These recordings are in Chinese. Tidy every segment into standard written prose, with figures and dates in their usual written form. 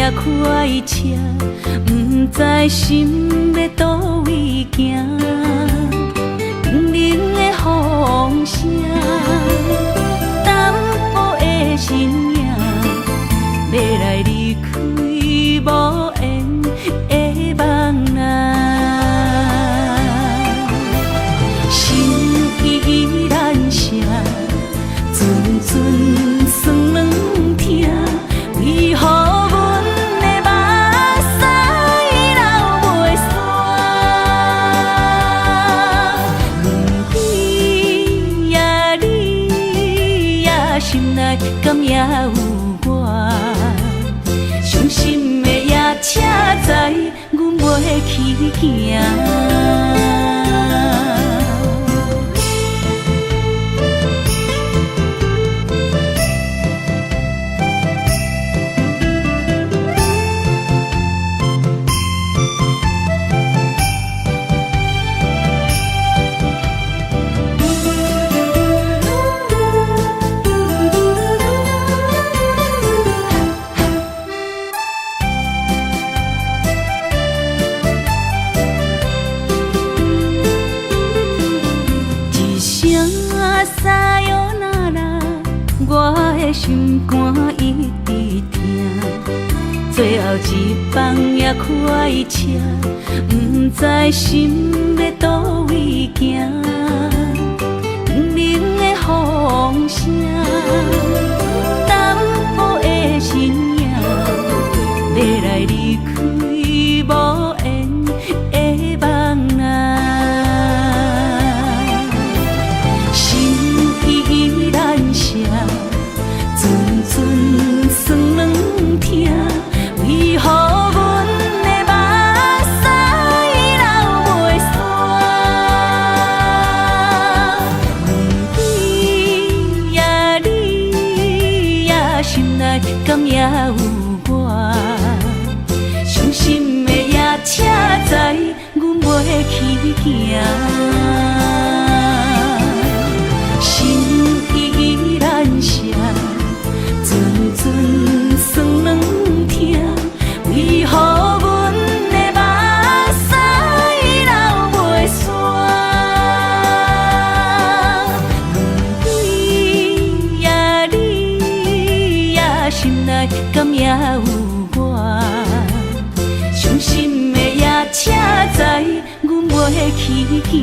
也快车，不知心要倒位行。冷冷的风声，淡薄的身影，要来离开无缘的梦啊。心依然舍，阵阵酸软痛，为何阮的目屎流袂煞？阮比也你也心内敢也有我？伤心的也车载，阮袂去行。撒哟那拉，我的心肝一直疼。最后一班也快车，不知心要倒位行。冷冷的风声，淡薄的身影，要来离开无缘的梦啊。阵阵酸软痛，为何阮的目屎流袂煞？阮比也你也心内敢也有我？伤心的也车载，阮袂去行。心依然舍。阵阵酸软痛，为何阮的目屎流袂煞？阮比也你也心内敢也有我？伤心的也车载，阮袂去行。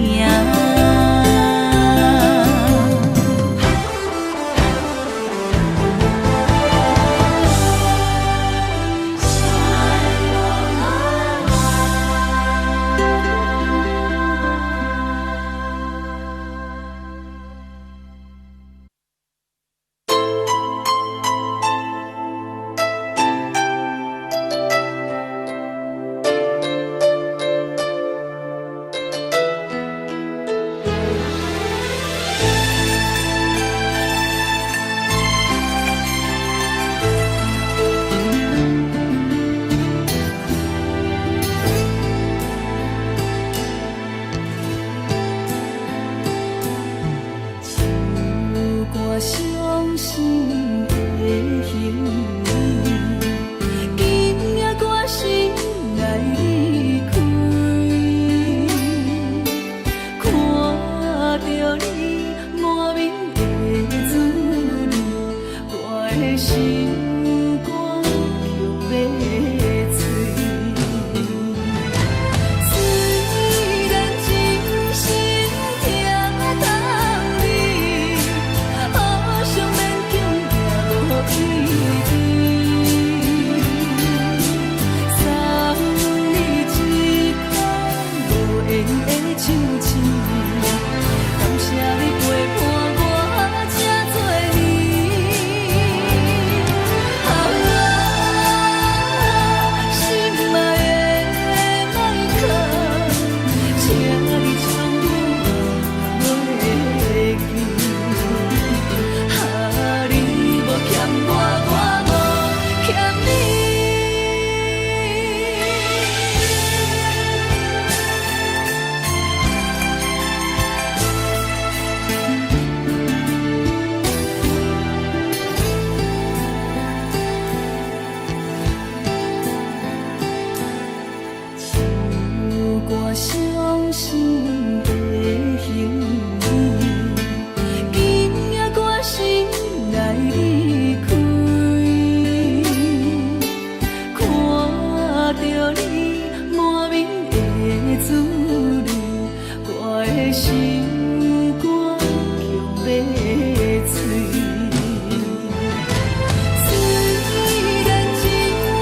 滋味，我的心肝强要碎。虽然真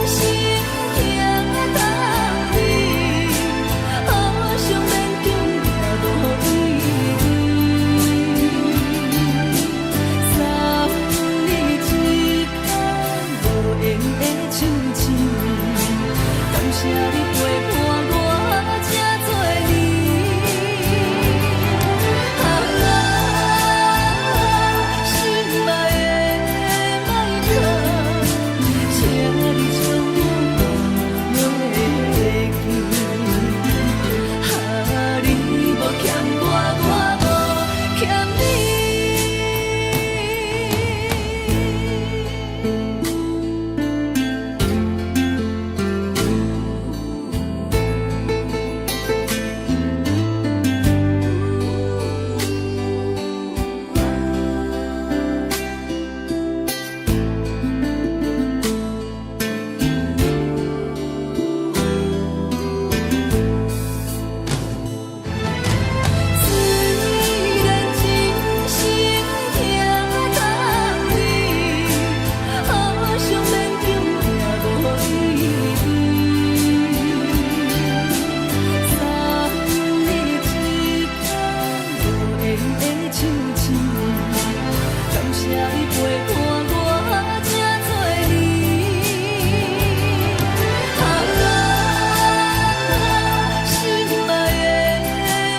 心疼当你，好想免强也无意义。三日一空无缘的唱情，感谢你陪伴我这多年。心爱的莫客，请你将我忘记。你无欠我，我无欠你。虽然真心疼当你，好想免强也无意义。三日一空无缘的唱情，感谢你陪伴我这多年。心爱的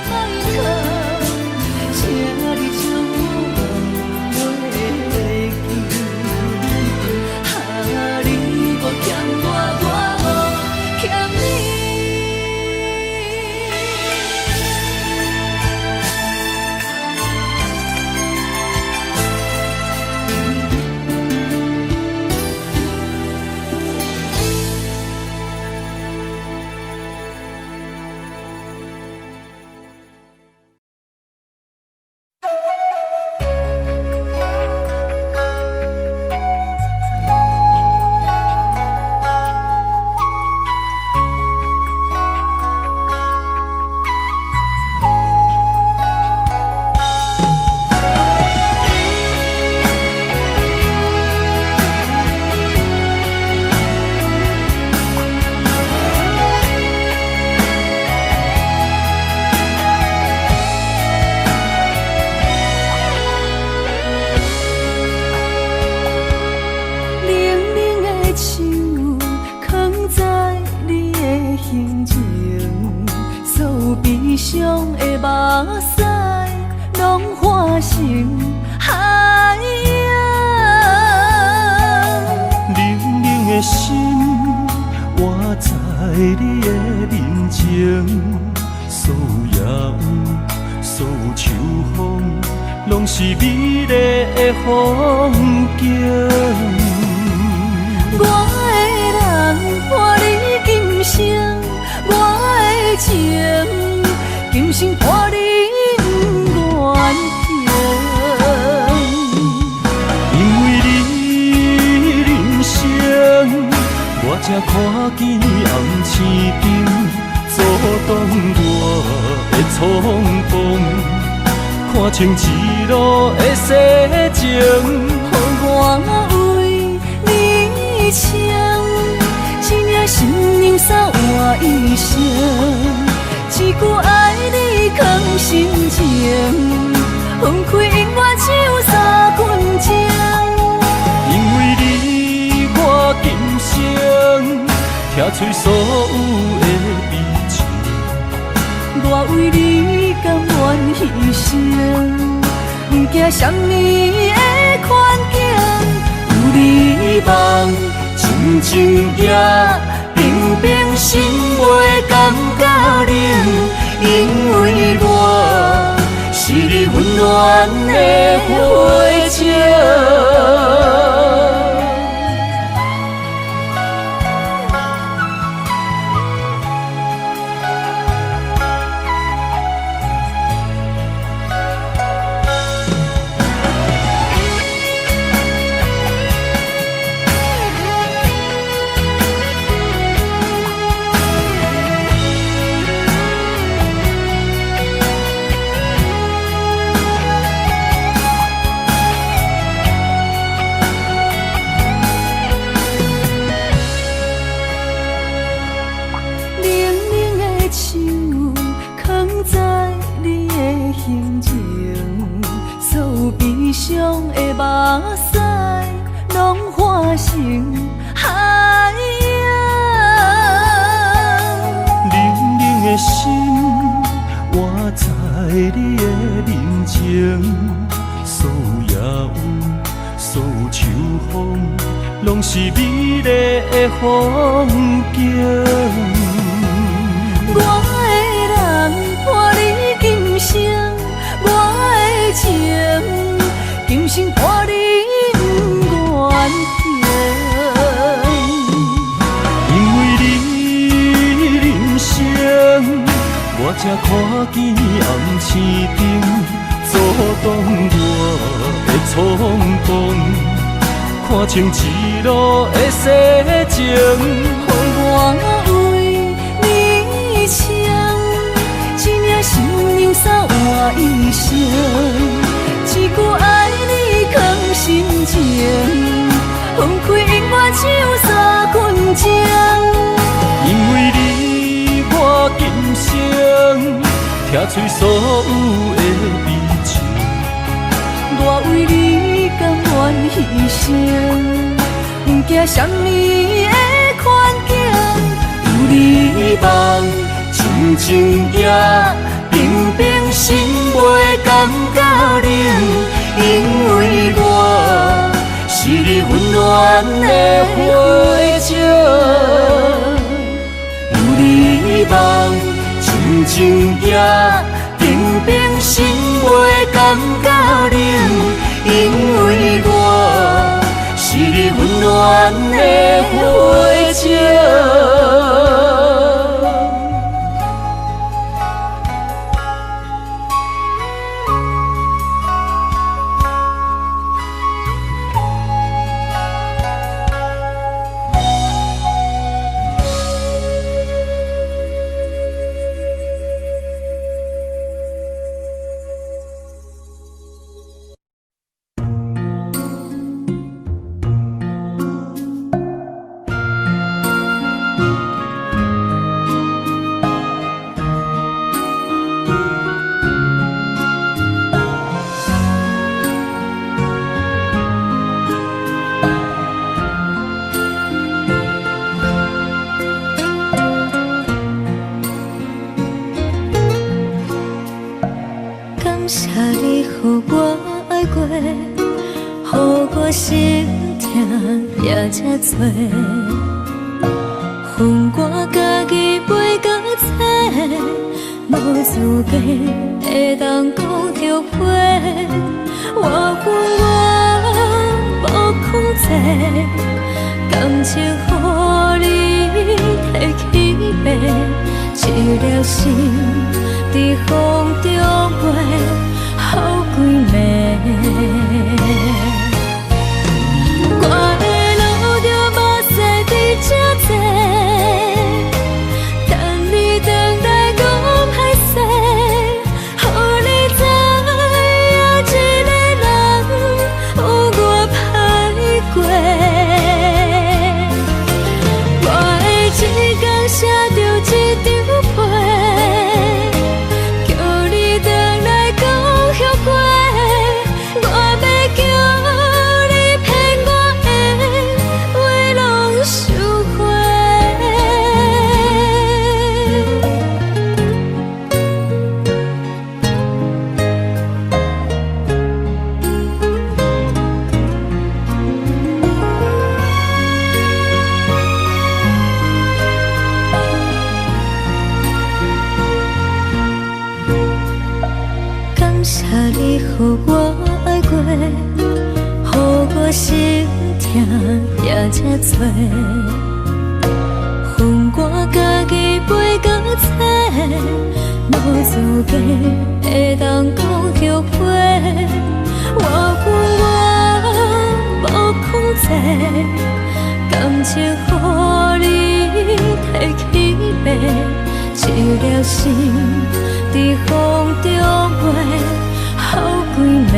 莫客，请你将我忘记。你无欠我，我无欠你。冷冷的手放在你的胸前，所有悲伤的目屎拢化成海洋。冷冷的心活在你的面前，所有夜雾，所有秋风，拢是美丽的风景。我的人伴你今生，我的情今生伴你远行。因为你人生，我才看见红青灯，阻挡我的冲动，看清一路的世情。我为你唱，一领心灵扫我一生，一句爱你藏心情，分开永远只有三分钟。因为你，我今生听出所有的悲情，我为你甘愿牺牲，不惊什么的困境。有你梦，真情也平平心袂感觉冷，因为我是你温暖的花情。平静，所有悲伤的目屎，拢化成海洋。冷冷的心，活在你的面前，所有野有，所有秋风，拢是美丽的风景。我的人伴你今生，我的情今生伴你不愿停。因为你人生，我才看见红星顶阻挡我的冲动，看清一路的世情。予我为你唱，一领心灵扫换一生，一句爱你藏心情，分开音乐唱三分钟。因为你，我今生听碎所有的悲情。我为你甘愿牺牲，不惊什么的困境。有你梦，亲像夜冰冰心袂感觉冷，因为我是你温暖的火种。有你梦，亲像夜冰冰心袂感觉冷，因为我是你温暖的火种。感谢你，予我爱过，予我心痛也这多。恨我家己袂到切，无资格会当讲着话。我恨我无控制，感情予你提起白，一粒心在风中飞，好几暝。我的路着目屎在这多，等你回来讲歹势，予你知影一个人有我歹过。我的一天写着一张被，叫你回来讲后悔。我要叫你骗我的话拢收回。感谢你，予我爱过，予我心痛也这多。恨我家己袂到切，无资格会当讲着话。我恨我无控制，感情予你提起白，一粒心在风中飞，好几暝。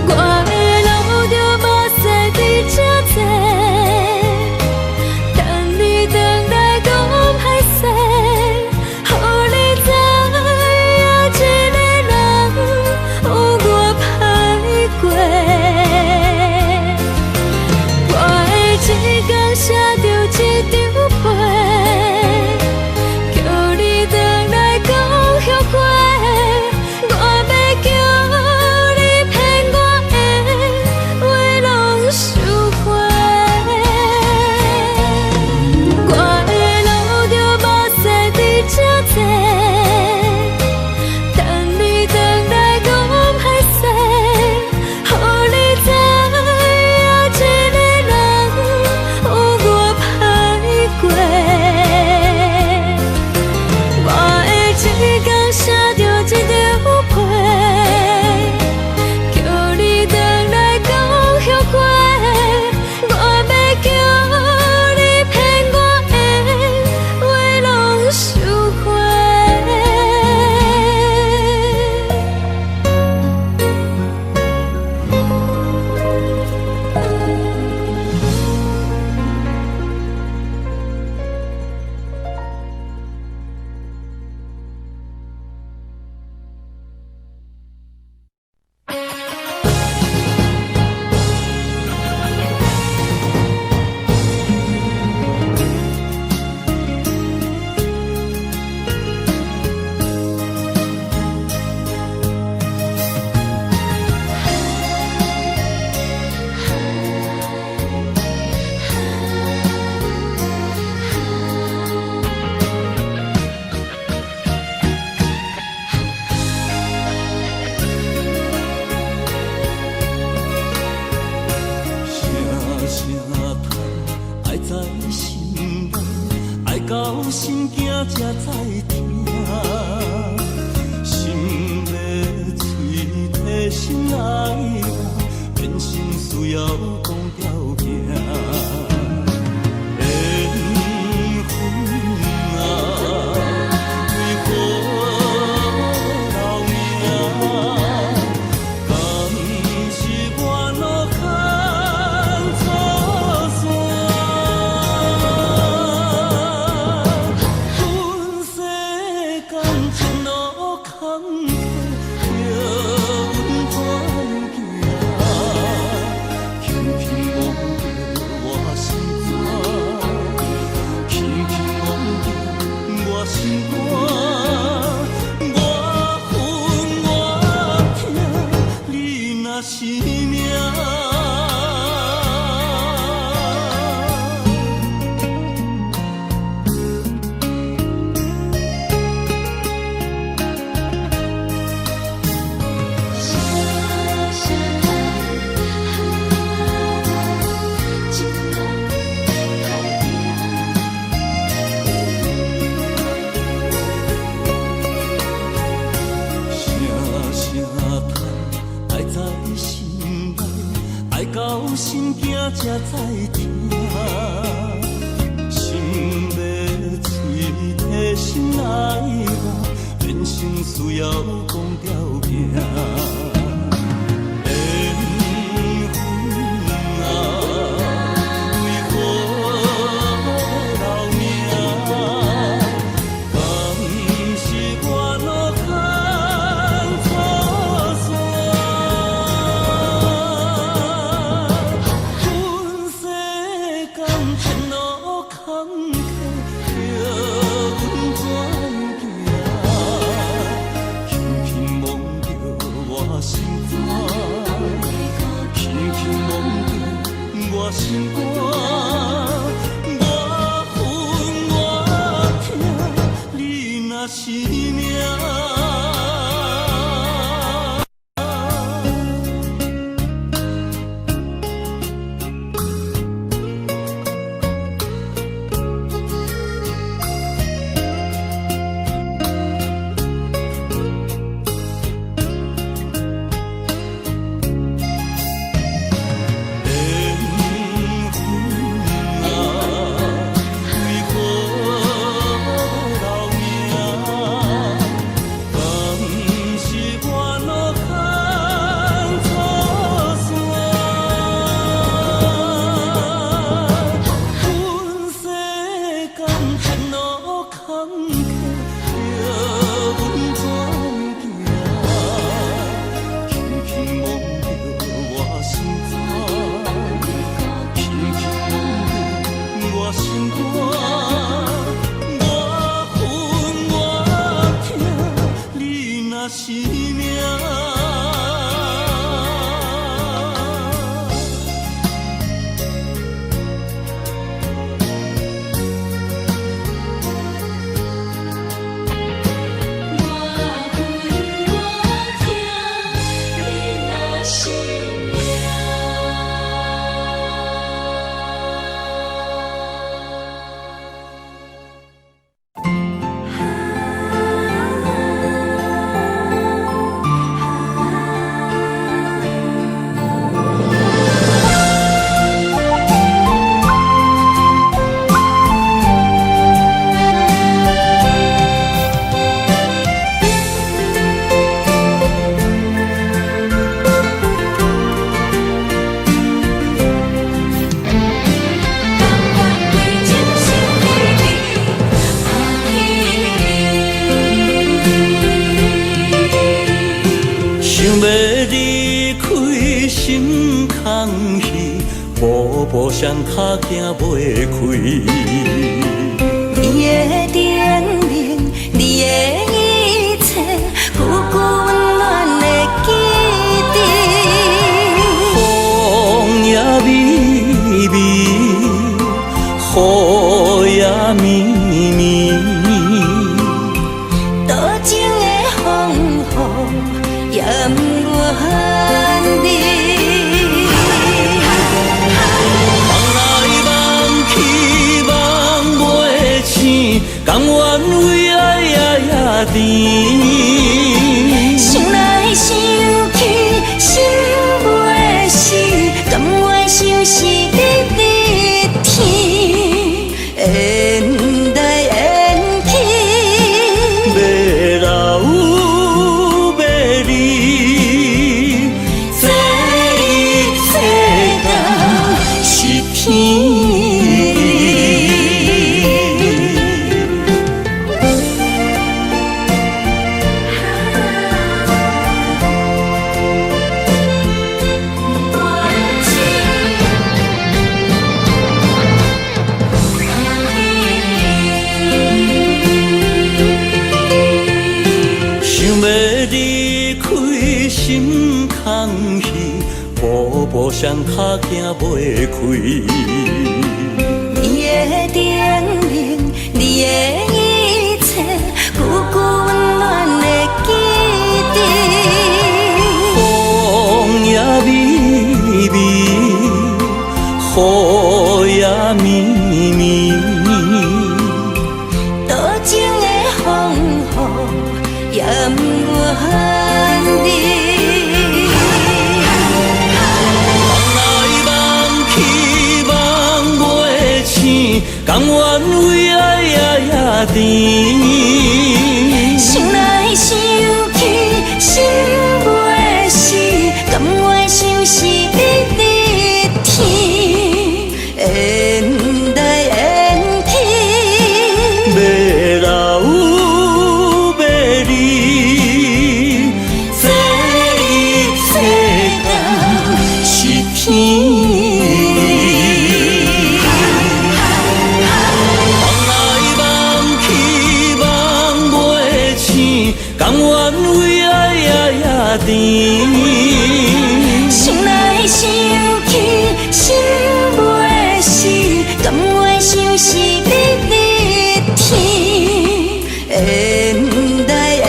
我的路着目屎在这多，等你回来讲歹势，予你知心内，爱到心惊才知听，心要嘴替心爱人，变心需要讲条件。心惊才知听，心要嘴替心爱人，人生需要讲条件。心肝，我恨我痛，你若是命。步上脚行袂开，你的叮咛，你的一切，久久温暖的记忆。风也微微，雨也绵绵，多情的风雨也不愿离。甜。想来想去，心袂死，甘愿相思日日天，缘来缘去，要老要离，这一世人是天。心空虚，步步双脚行袂开。你的叮咛，你的一切，久久温暖的记忆。风也微微，雨也绵绵，多情的风雨也不愿离。甘愿为爱夜夜甜，想来想去，心袂死，甘愿相思日日天，缘来缘去，要老要离，这一世人是天。甘愿为爱夜夜甜，想来想去，心袂死，甘愿相思日日天，缘来缘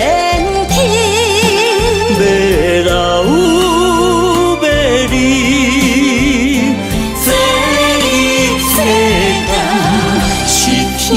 去，要老要离，这一世人是天。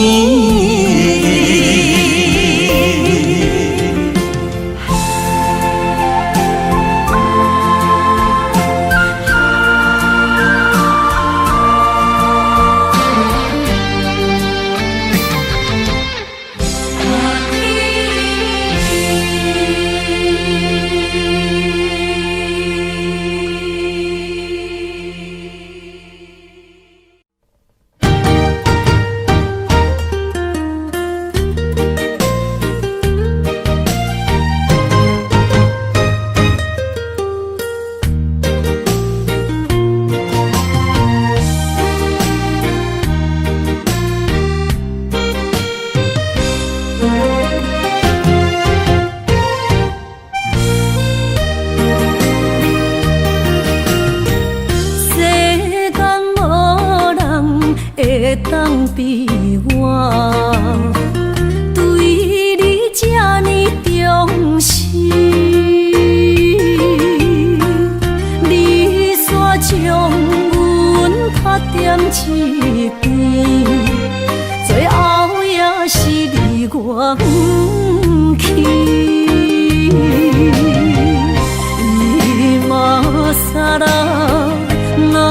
当比我对你这呢重视，你煞将阮拍点一边，最后也是你我不去。今ら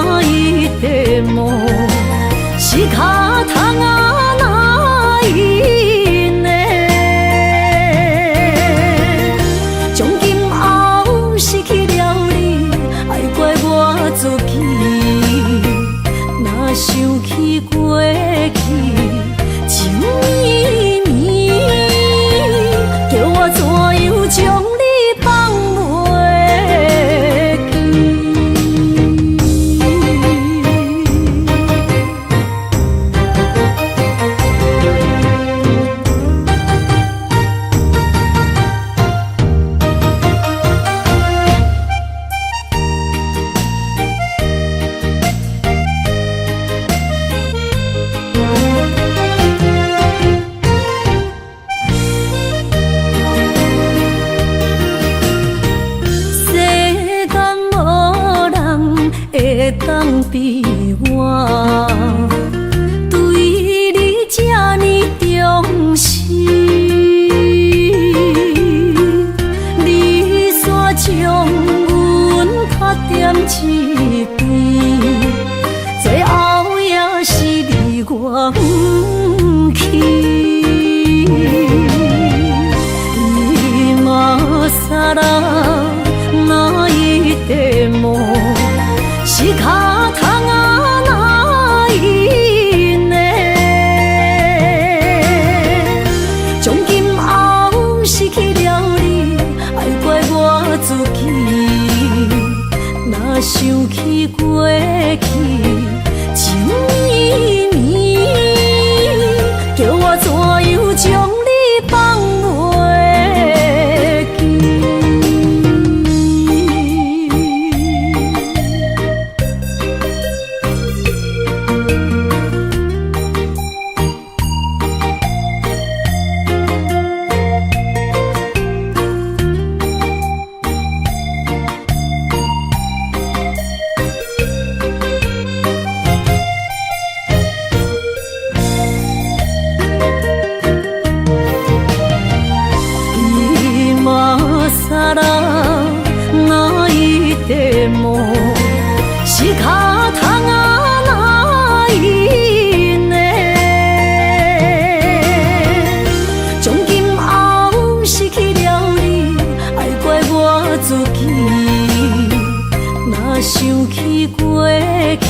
泣いても仕方がないね。从今后失去了你，爱怪我自己。若想起过去情绵绵，叫我怎样将你放袂记？当比我对你这呢重视，想起过去情绵绵，叫我怎样将你放袂记？是卡通啊哪一呢？从今后失去了你，爱怪我自己。若想起过去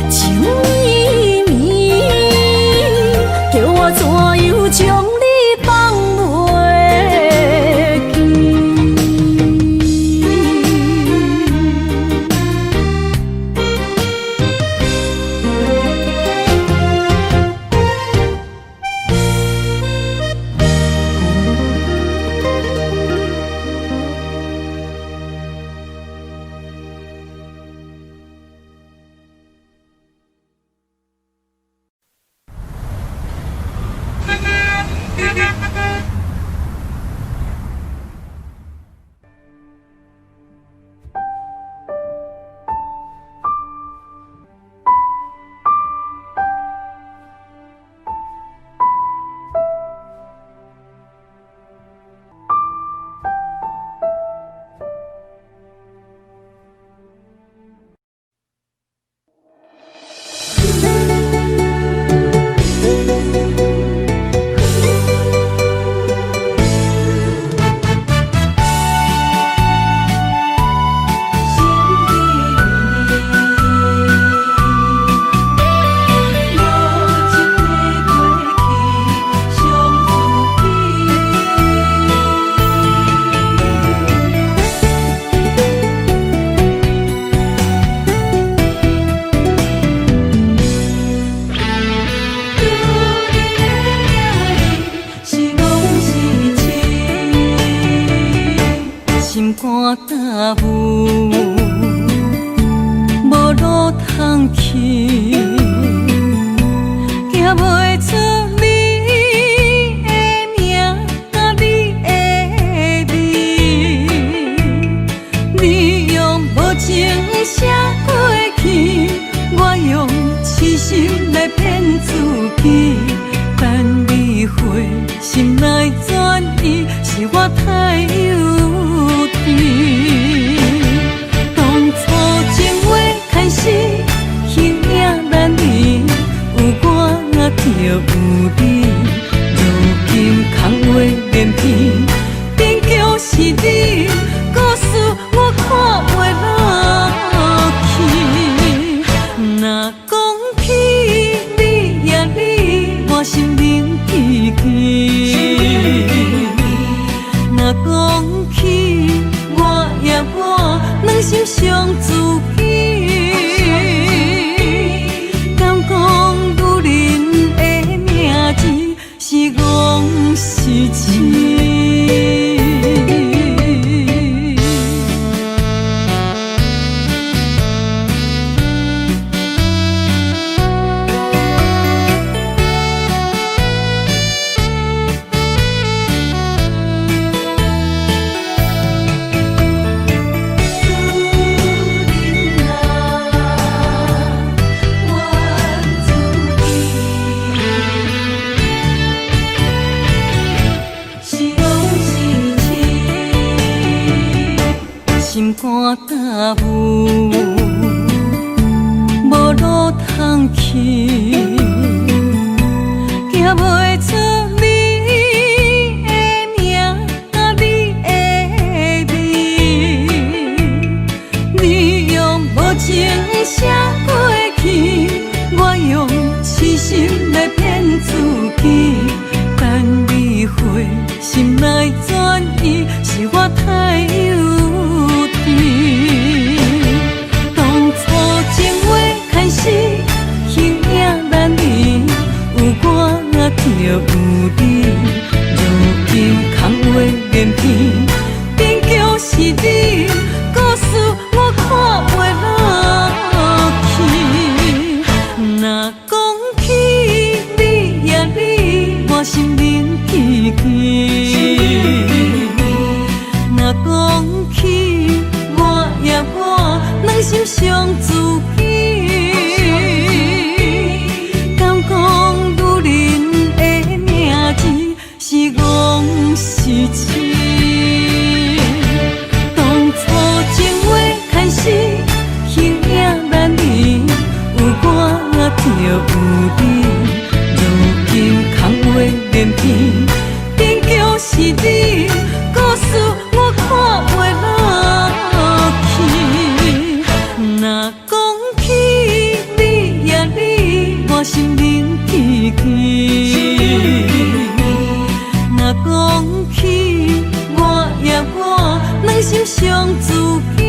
情绵绵，叫我怎样将你放袂记？心肝焦舞，无路通去，行袂出你的名，你的味。你用无情写过去，我用痴心来骗自己。等你回心来转意，是我太幼稚。当初情话开始，形影难离，有我就有你。如今空话连篇，终究是你，故事我看袂落去。若讲起你呀你，我心灵记记。若讲起我呀我，两心相知己。敢讲女人的名字是戆是痴？心肝焦舞，无路通去，行袂出你的名，你的味。你用无情写过去，我用痴心来骗自己。等你回心来转意，是我太幼稚。你，如今空话连篇，坚强是你，故事我看袂落去。若讲起你呀你，我心灵起起。若讲起我呀我，两心相知己。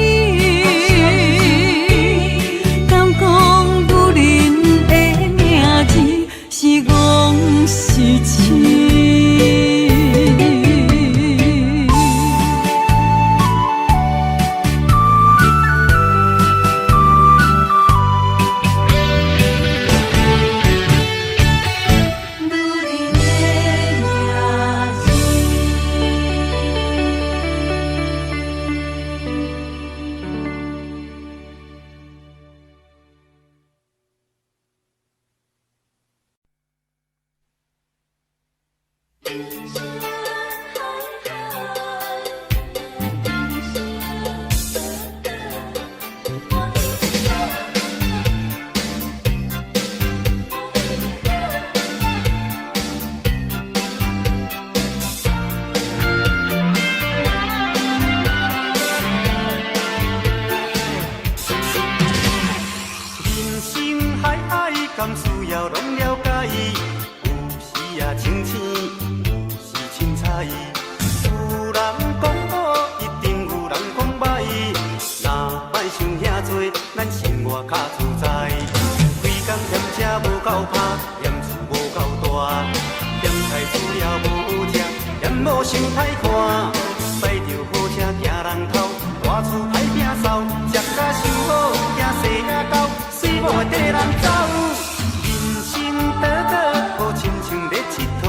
敢讲女人的名字是戆是痴？敢需要拢了解，有时啊清醒，有时凊彩。有人讲好，一定有人讲歹。若莫想遐多，咱生活较自在。规工嫌车无够拍，嫌厝无够大，嫌菜煮了无食，嫌某想歹看。驶着好车行人头，大厝歹摒扫，食甲想好，惊细仔狗，水某会跟人走。倒倒好亲像咧佚佗，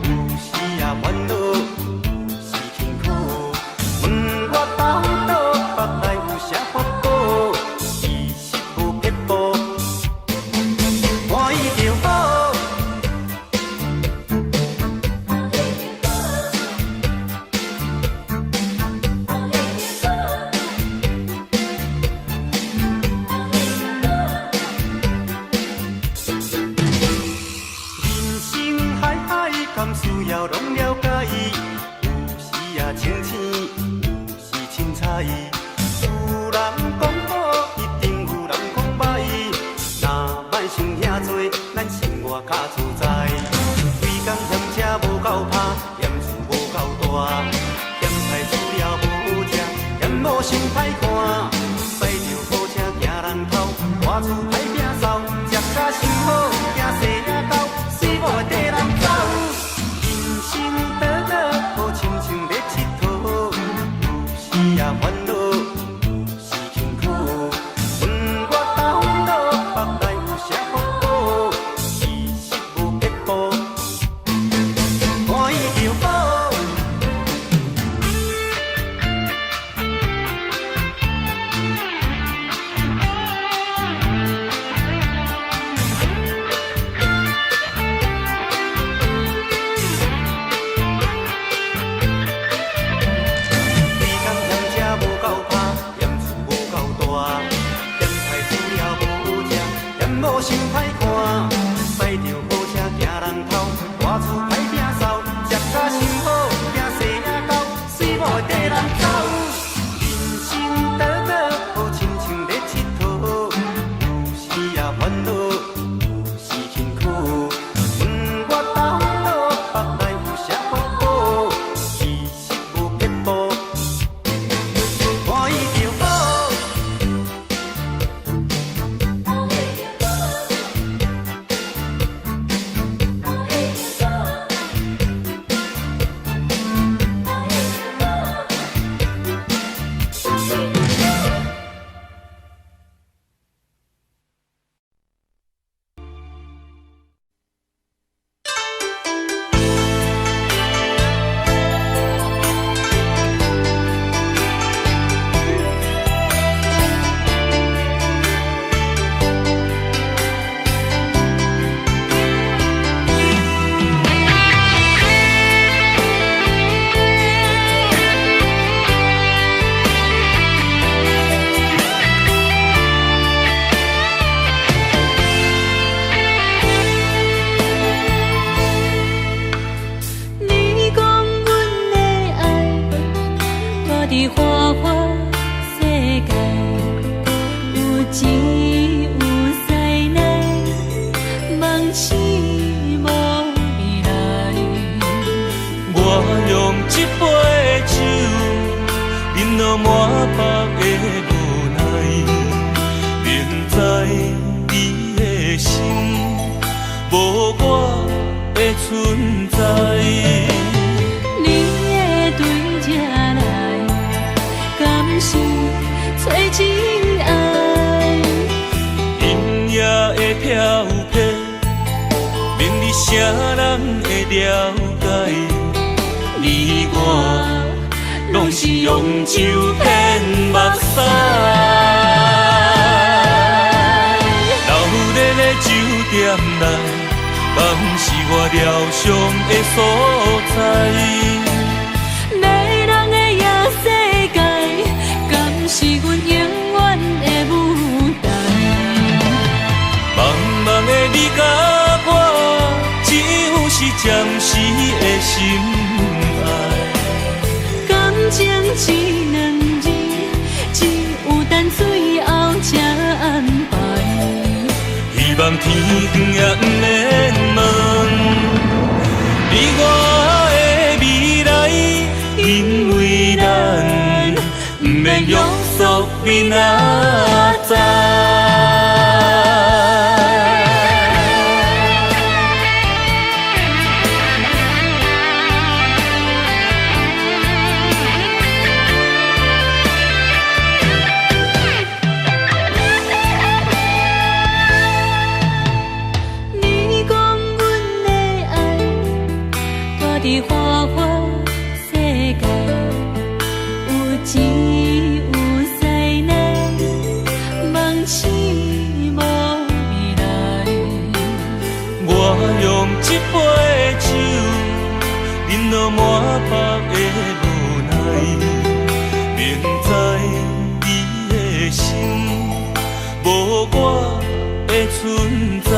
有时啊烦恼，有时辛苦。问我到倒腹内有啥法宝，其实无撇步，欢喜就好。敢需要拢了解，有时啊清醒，有时凊彩。有人讲好，一定有人讲歹。若莫想遐多，咱生活较自在。规工嫌车无够拍，嫌厝无够大，嫌菜煮了无食，嫌某想歹看。驶着好车行人头，大厝歹摒扫，食甲想好，惊细仔狗，水某会跟人走。倒倒好亲像咧佚佗，有时啊烦恼，有时辛苦。问我到倒腹内有啥法宝，其实无撇步，欢喜就好。无想歹看，驶着好车行人头，大厝歹摒扫，食甲想好，惊细仔狗，水某会跟人走。人生倒倒好亲像咧佚佗，有时啊烦恼，有时辛苦。问我到倒腹内有啥法宝，其实无撇步，欢喜就好。痴无未来。我用一杯酒，饮落满腹的无奈，明知你的心无我的存在。你会对这来，敢是找真爱？音乐会飘飘，明日啥人会了解？你我拢是用酒骗目屎，流连的酒店内，梦是我疗伤的所在。迷人的夜世界，敢是阮永远的舞台？茫茫的你甲我，只有是暂时的心爱。感情只两字，只有等最后才安排。希望天光也不免问你我的未来，因为咱不免约束明仔载。你讲阮的爱，住伫花花世界，有钱有势难，梦痴无未来。我用一杯酒，饮落满腹的无奈，明知你的心无我的存在。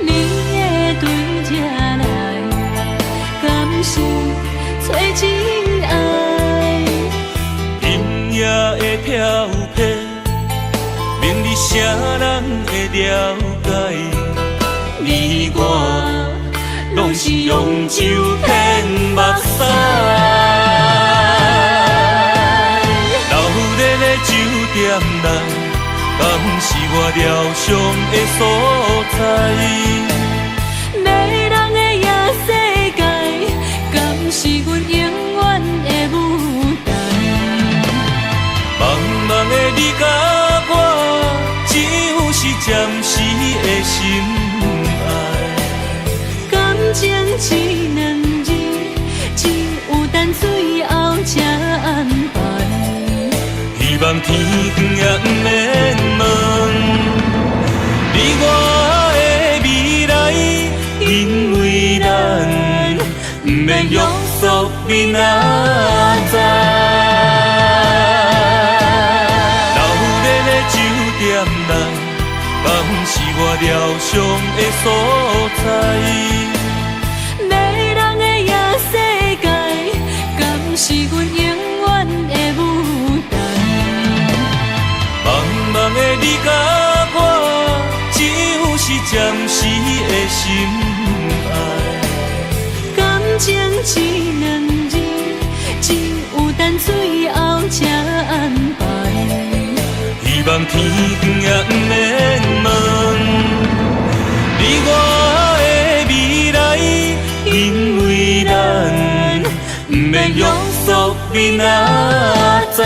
你会对这来，敢是找真爱？音乐会飘飘，明日啥人会了解？你我拢是用酒骗目屎，流连的酒店内，梦是我疗伤的所在。迷人的夜世界，敢是阮永远的舞台？茫茫的你甲我，只有是暂时的心爱。感情只两字，只有等最后才安排。希望天光也不免问你我的未来，因为咱不免约束明仔载。流连的酒店内，梦是我疗伤的所在。迷人的夜世界，敢是阮永远的舞台？茫茫的你甲我，只有是暂时的心爱。感情只两字，只有等最后才安排。希望天光也不免问你我的未来，因为咱不免约束明仔载。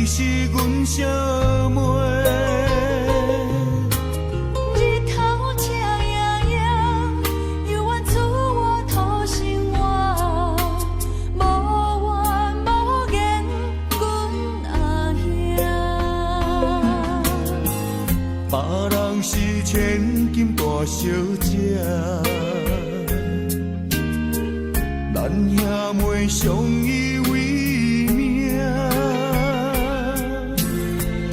你是阮小妹。日头赤炎炎，犹原厝我土生活，无怨无言，阮阿兄。别人是千金大小姐，咱兄妹相依为命。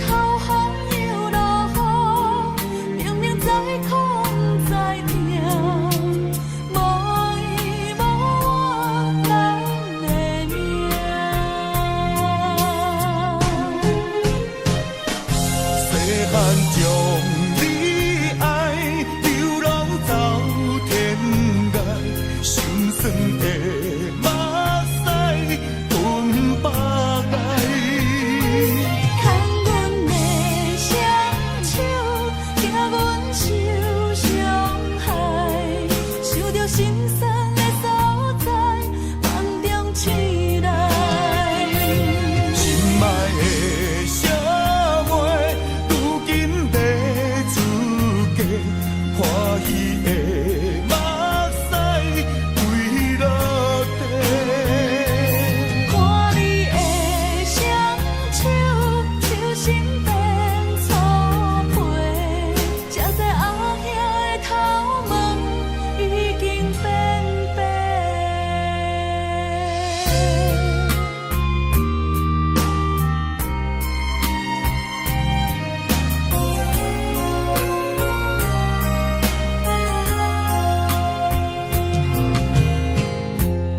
头风又落雨，明明知苦不知疼，无依无我咱的命。细汉将你爱流浪走天涯，心酸的目屎吞百爱。牵阮的双手，惊阮受伤害，想着心酸的所在，梦中醒来。心爱的小妹，如今在出家，欢喜的目屎归落地。看你的双手，手心变粗皮，才知阿兄的头毛已经变白。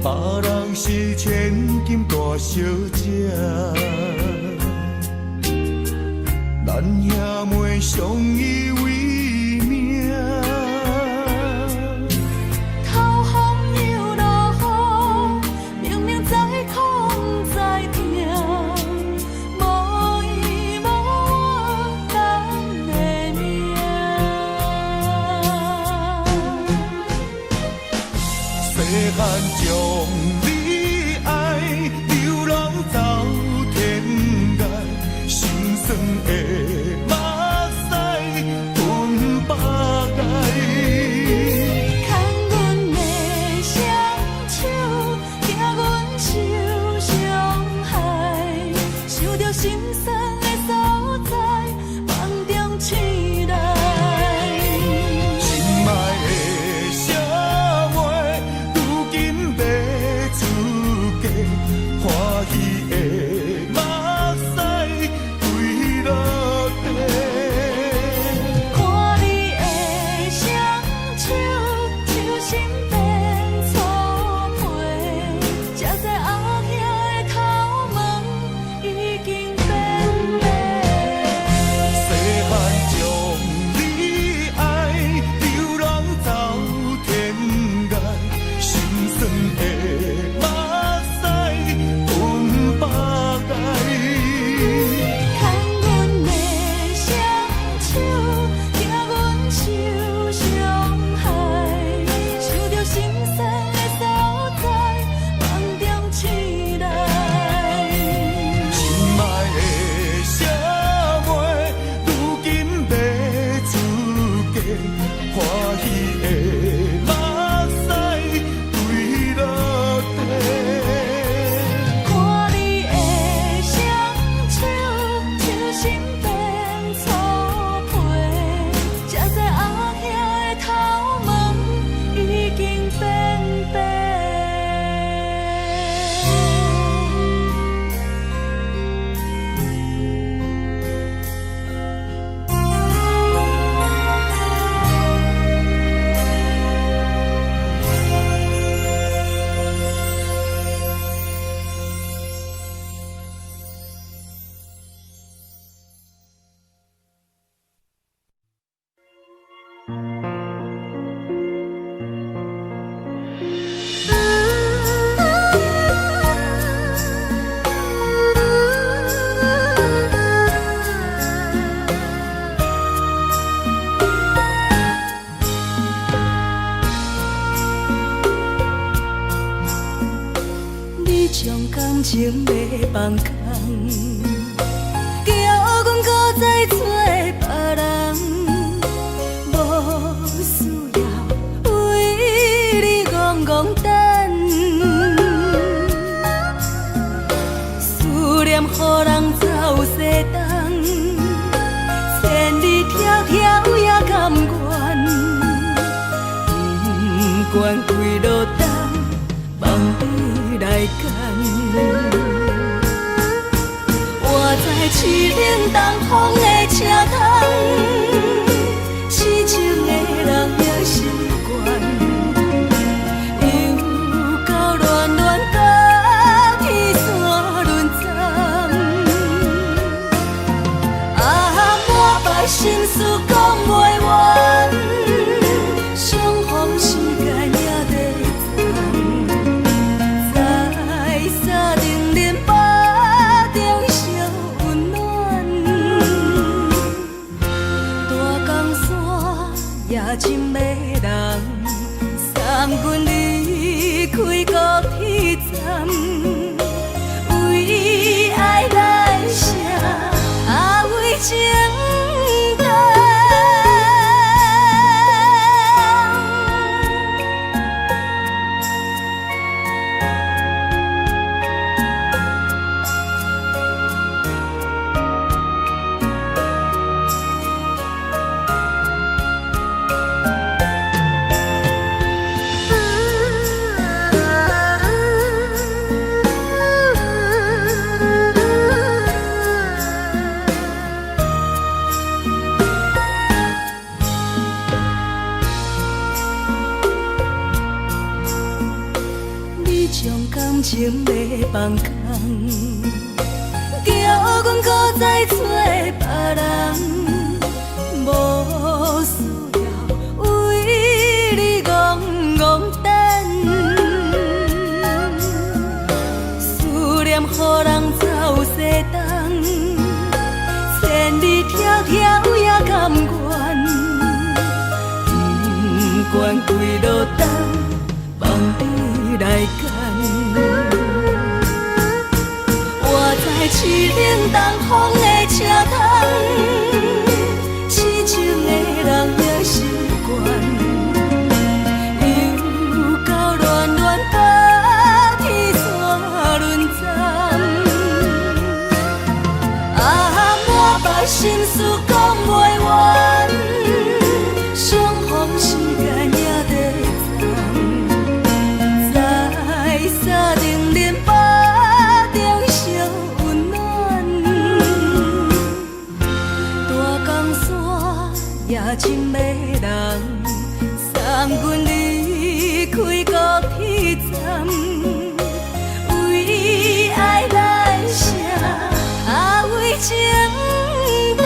别人是千金大小姐，咱兄妹相依为命。头风又落雨，明明知苦不知疼，无依无我咱的命。细汉将你爱流浪走天涯，心酸的目屎吞百爱。牵阮的双手，惊阮受伤害，想着心酸的所在，梦中醒来。心爱的小妹，如今在出家，欢喜的目屎归落地。看你的双手，手心变粗皮，才知阿兄的头毛已经变人走西东，千里迢迢也甘愿，不管几路东，梦你来牵。我在凄冷东风的车窗，痴情的人也习惯，又到恋恋甲天山论战。满腹心事讲袂完，相逢时间也在长，在沙定林巴中相温暖。大江山也真迷人，三军离开高铁站，为爱来写，为情重。你将感情要放空，叫阮搁再找别人，无需要为你戆戆等。思念予人走西东，千里迢迢也甘愿，不管几路东，梦你来牵。我在凄冷东风的车窗，痴情的人也习惯，又到恋恋甲天山论战。满腹心事讲袂完，相逢时间也在长，在沙定林巴中相温暖。大江山也真迷人，三军离开高铁站，为爱来写，为情重。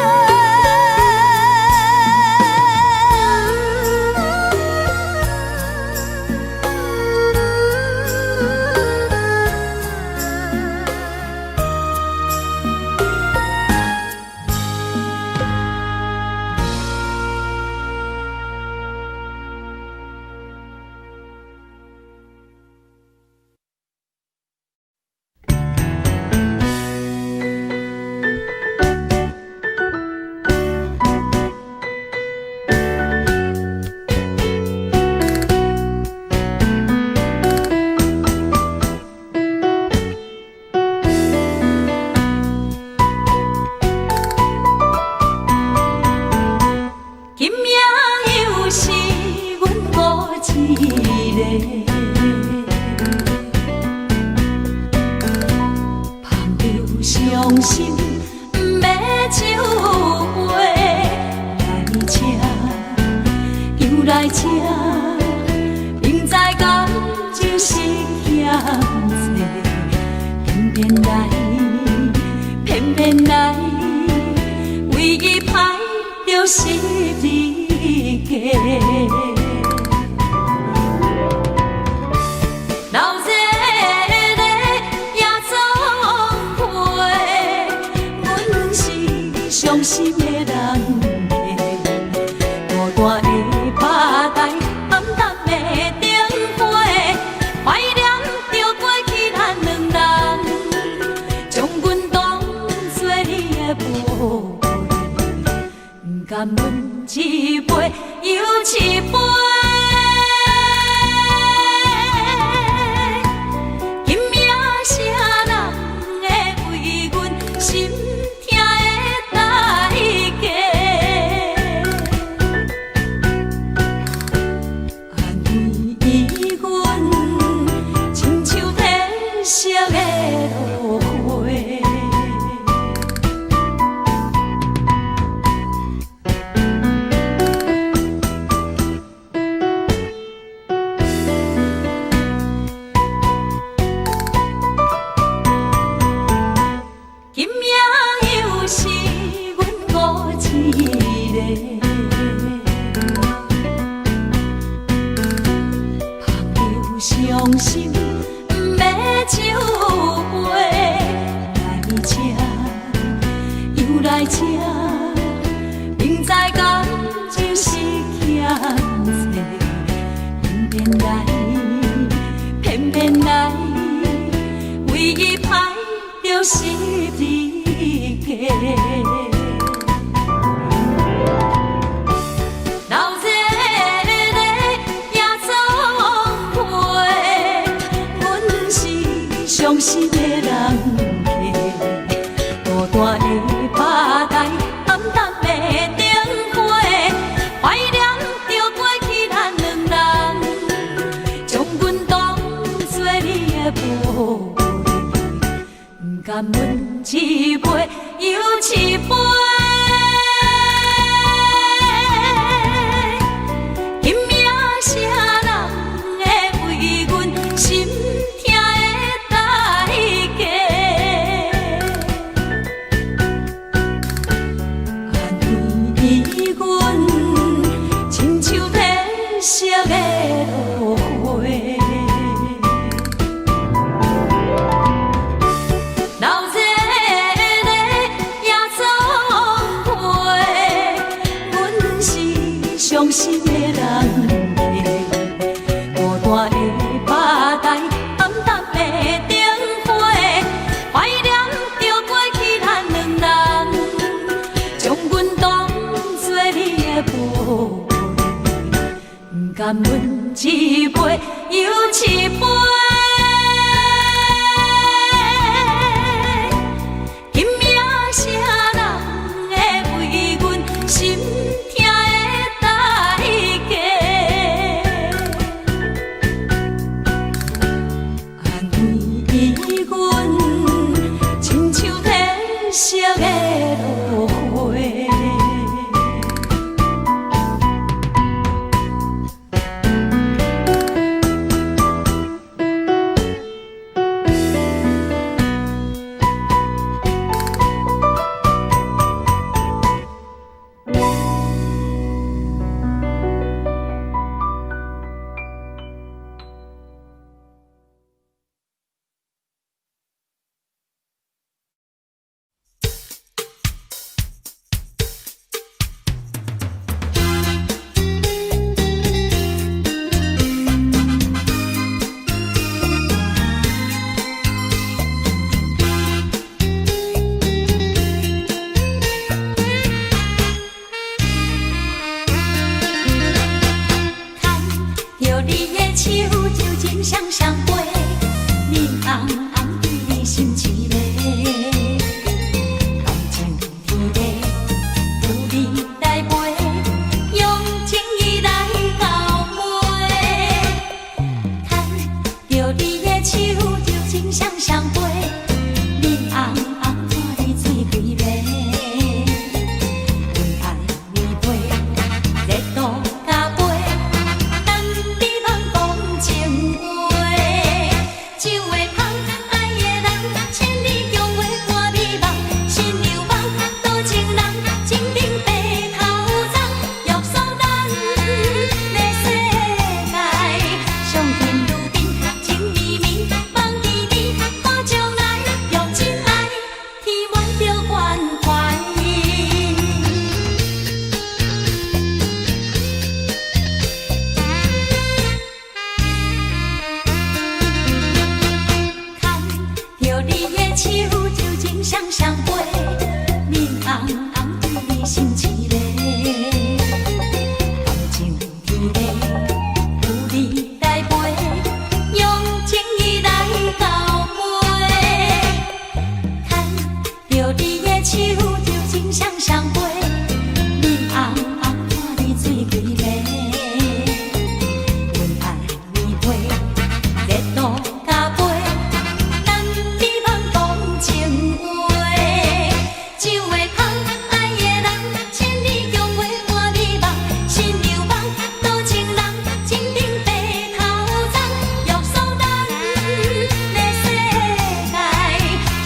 今夜又是阮孤一个，捧着伤心不要酒杯，来吃又来吃，明知感情是险多，偏偏来，偏偏来，为伊歹着是你家。老热热也总会，阮是伤心的人。大大的巴台，暗淡的灯花，怀念着过去咱两人，将阮当作你的宝贝，不甘阮一杯又一杯。今夜啥人会为阮心来这，明知感情是欠债，偏偏来，唯一歹就是你家。老这个也总会，阮是伤心的人家，孤单的吧台，暗淡的灯花，怀念着过去咱两人，将阮当作你的宝贝，不甘阮一杯又一杯。伤心的人家，孤单的吧台，暗淡的灯花，怀念着过去咱两人，将阮当作你的宝贝，不甘阮一杯又一杯。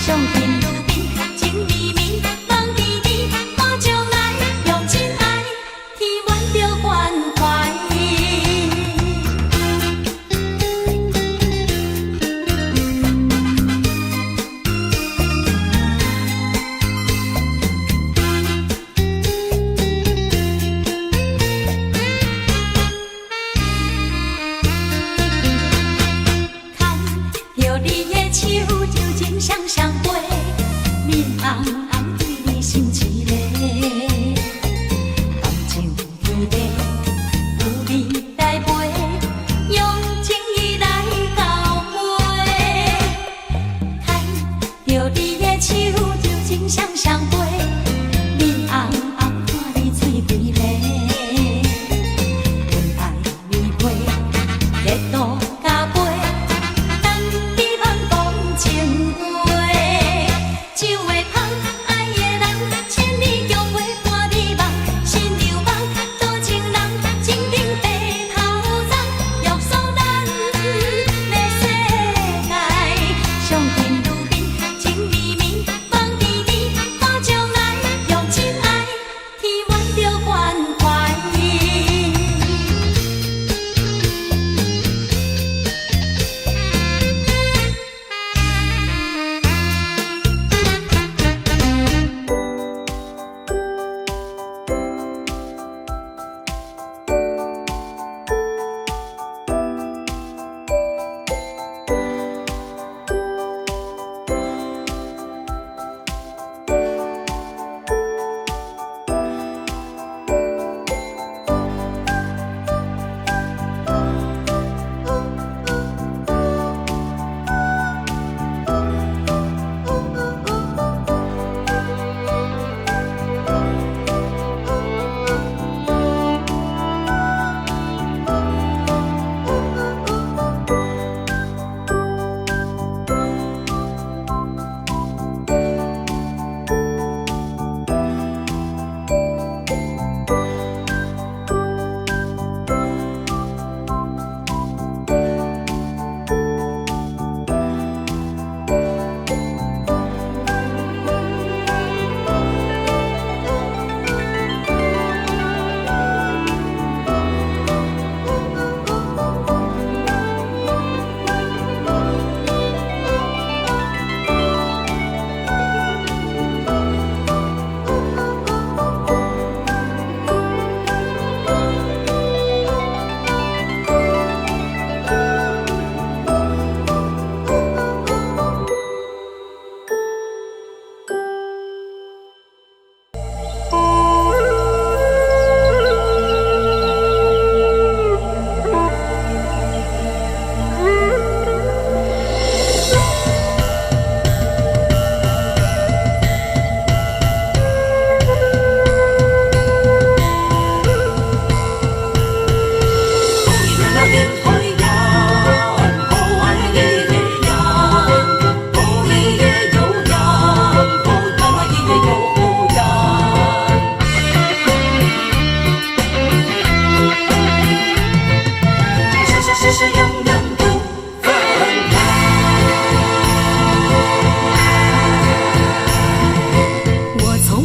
上天如冰，情绵绵，梦甜甜，看将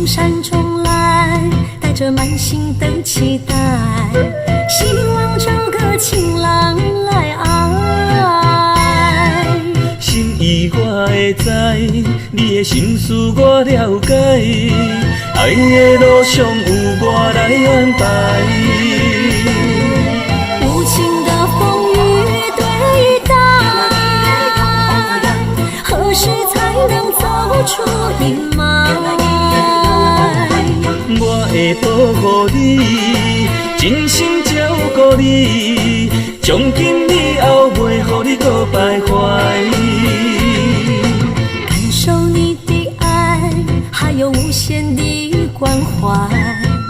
从山中来，带着满心的期待，希望找个情郎来爱。心意我会知，你的心思我了解，爱的路上有我来安排。无情的风雨对待，何时才能走出阴霾？我会保护你，真心照顾你，从今以后袂予你搁徘徊。感受你的爱，还有无限的关怀。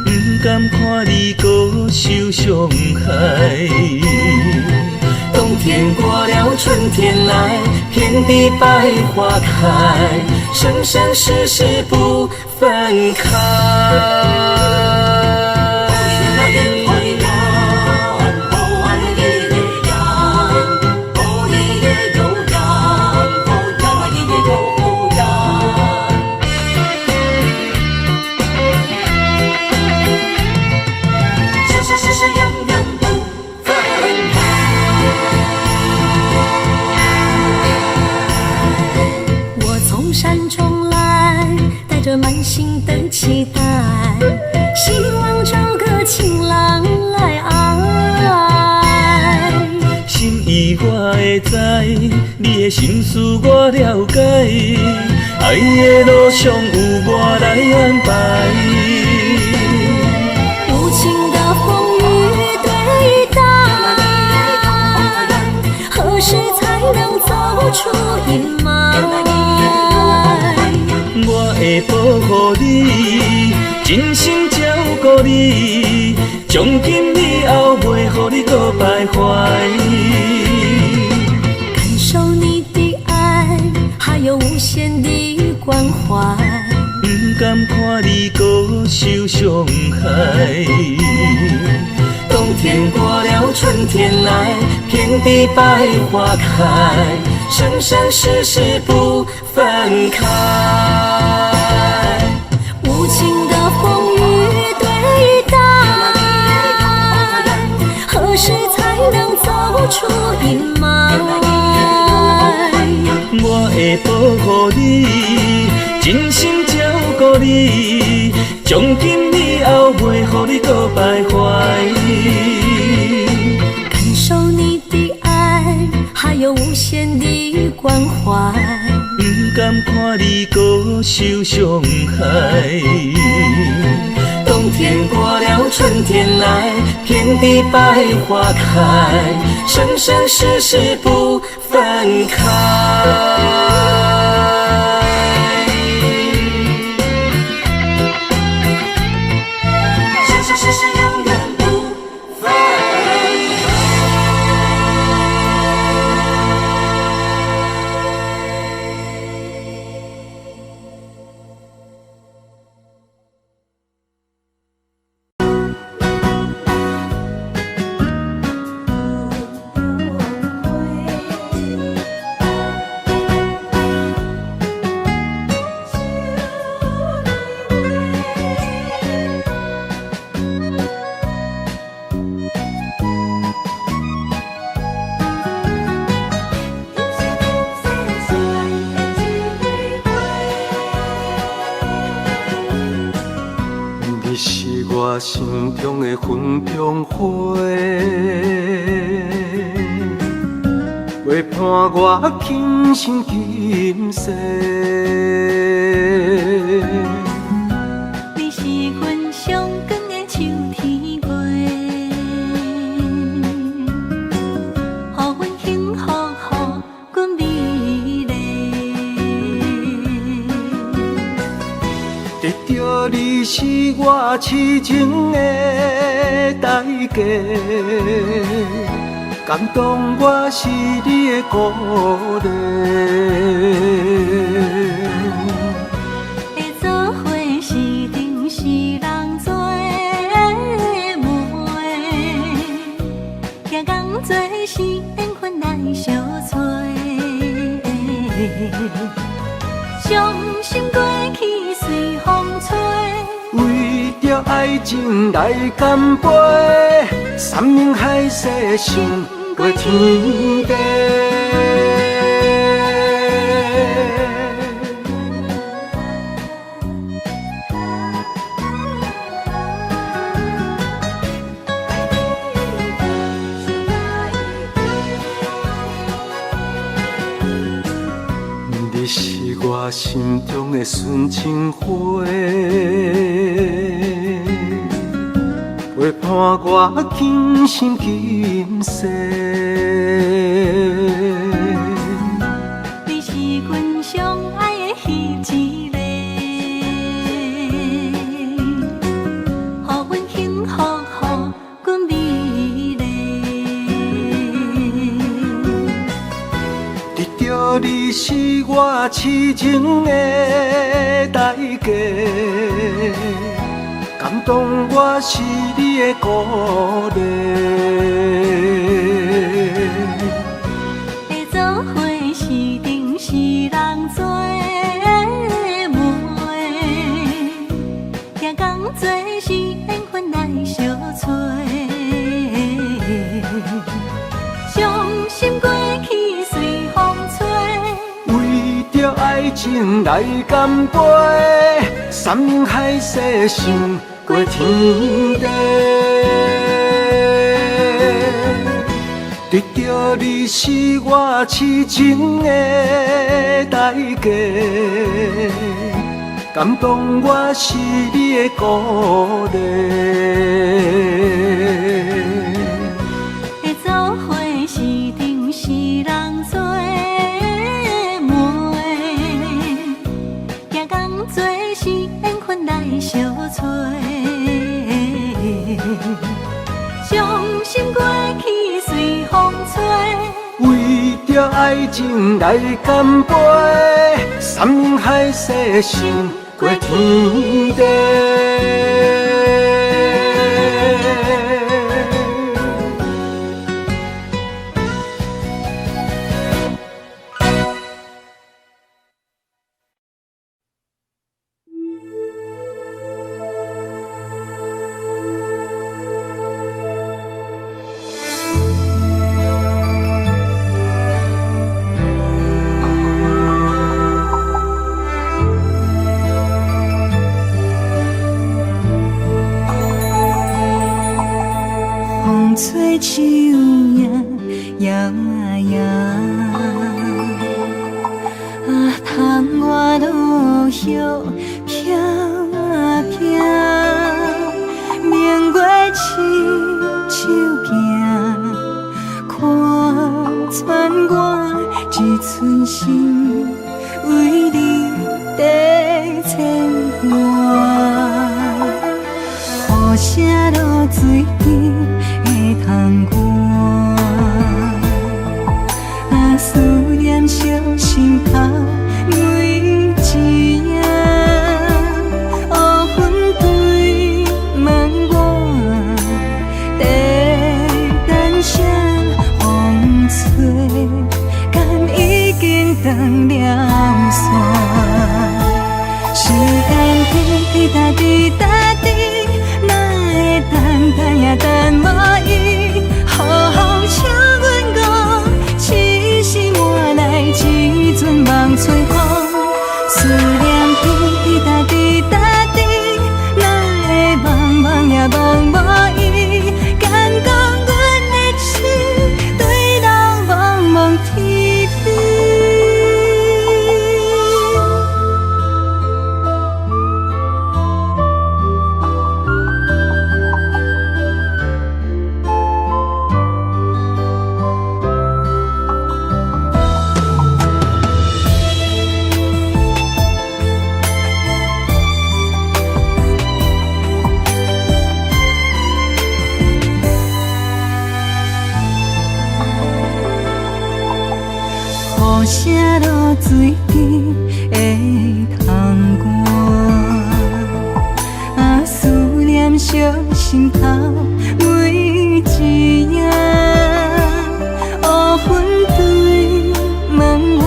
不甘看你搁受伤害。冬天过了，春天来，遍地百花开，生生世世不分开。满心的期待，希望找个情郎来爱。心意我会知，你的心思我了解，爱的路上有我来安排。无情的风雨对待，何时才能走出阴霾？我会保护你，真心照顾你，从今以后袂予你搁徘徊。感受你的爱，还有无限的关怀。不甘看你搁受伤害。冬天过了，春天来，遍地百花开，生生世世不分开。无情的风雨对待，何时才能走出阴霾？我会保护你，真心照顾你，从今以后袂予你搁徘徊。感受你的爱，还有无限的关怀。不甘看你搁受伤害。冬天过了，春天来，遍地百花开，生生世世不分开。你是我心中的云中花，陪伴我今生今世。你是阮上光的秋天月，予阮幸福，予阮美丽。得到你是我痴情的代价，感动我是你的鼓励。会做伙是定是人做媒，行工做是缘分来相找。伤心过去随风吹。着爱情来干杯，山盟海誓想过天地。你是我心中的纯情花，陪伴我今生今世。你是阮上爱的彼一个，予阮幸福，予阮美丽。得到你是我痴情的代价，感动我是你的鼓励。会做伙是定是人做媒，行工做是缘分来相找。伤心过去随风吹。为着爱情来干杯，山盟海誓想过天地。得到你是我痴情的代价，感动我是你的鼓励。会做伙是定是人做媒，行工做是缘分来相找。伤心过去随风吹，为着爱情来干杯，山盟海誓想过天地。风吹树影摇啊摇，窗外落叶飘啊飘，明月亲手行，看穿我一寸心，为你在牵挂，雨声落水边。通过，思念烧心头每一夜，黑云对问我，等声风吹，敢已经断了线，时间滴答滴答滴。等呀等无伊，好好请阮讲，痴心换来一阵梦吹风，思念滴答滴答滴，哪会茫茫也茫无伊，敢讲阮的心对人茫茫天边。雨声落水边的窗外，思念烧心头每一夜，乌云对问我，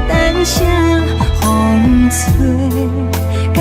等声风吹，敢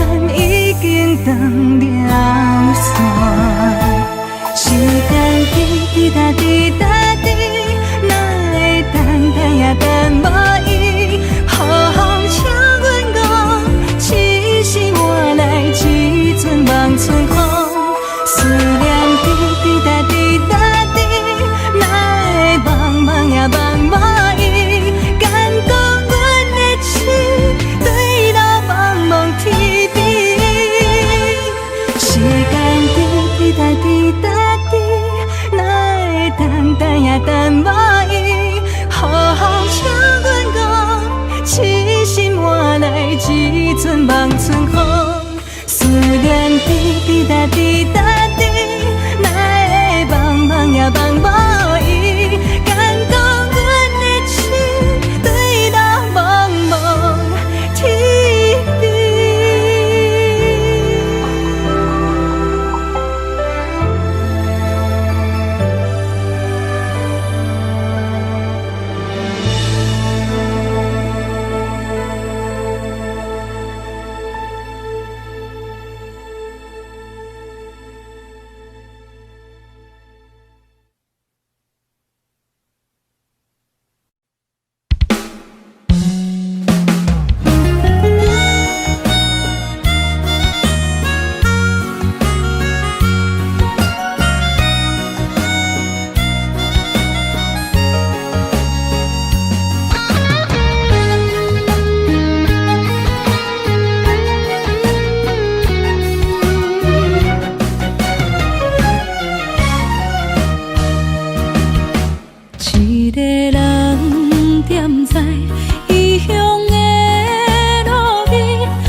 滴答滴答滴，哪会茫茫也茫无依？敢讲阮的情对人茫茫天边。一个人踮在异乡的路边，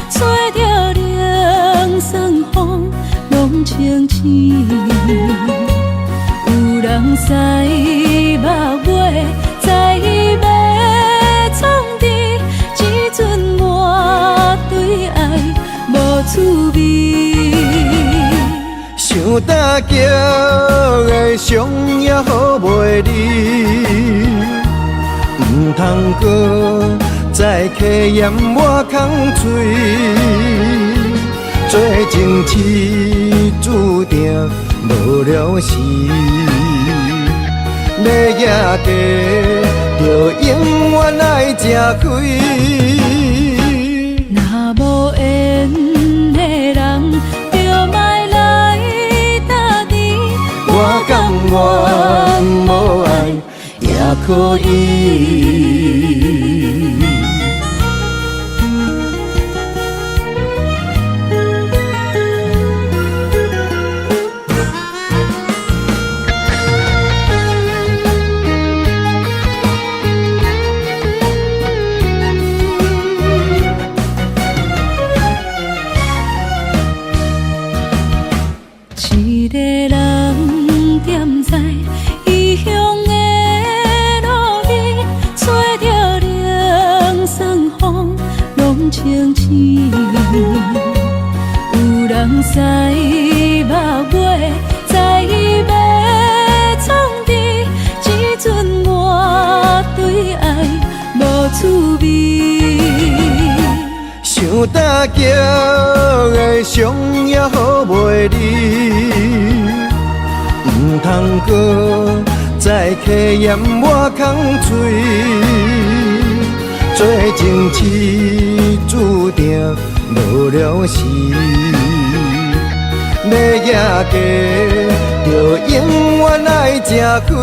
吹着凉爽风，拢清醒。有人使目尾，在要创治，只准满对爱无滋味。想大桥的伤也好袂离，唔通搁再客嫌我空嘴，做情痴注定无了时，要野地就永远爱吃亏。若无缘的人，就莫来打你。我甘愿无爱也可以。一个人踮在异乡的路边，吹着凉爽风，拢清醒。有人使目尾，在要创治，只准满对爱无滋味。想大桥的伤也好袂离，唔通搁再客嫌我空嘴，做情痴注定无了时，要野地就永远爱吃亏。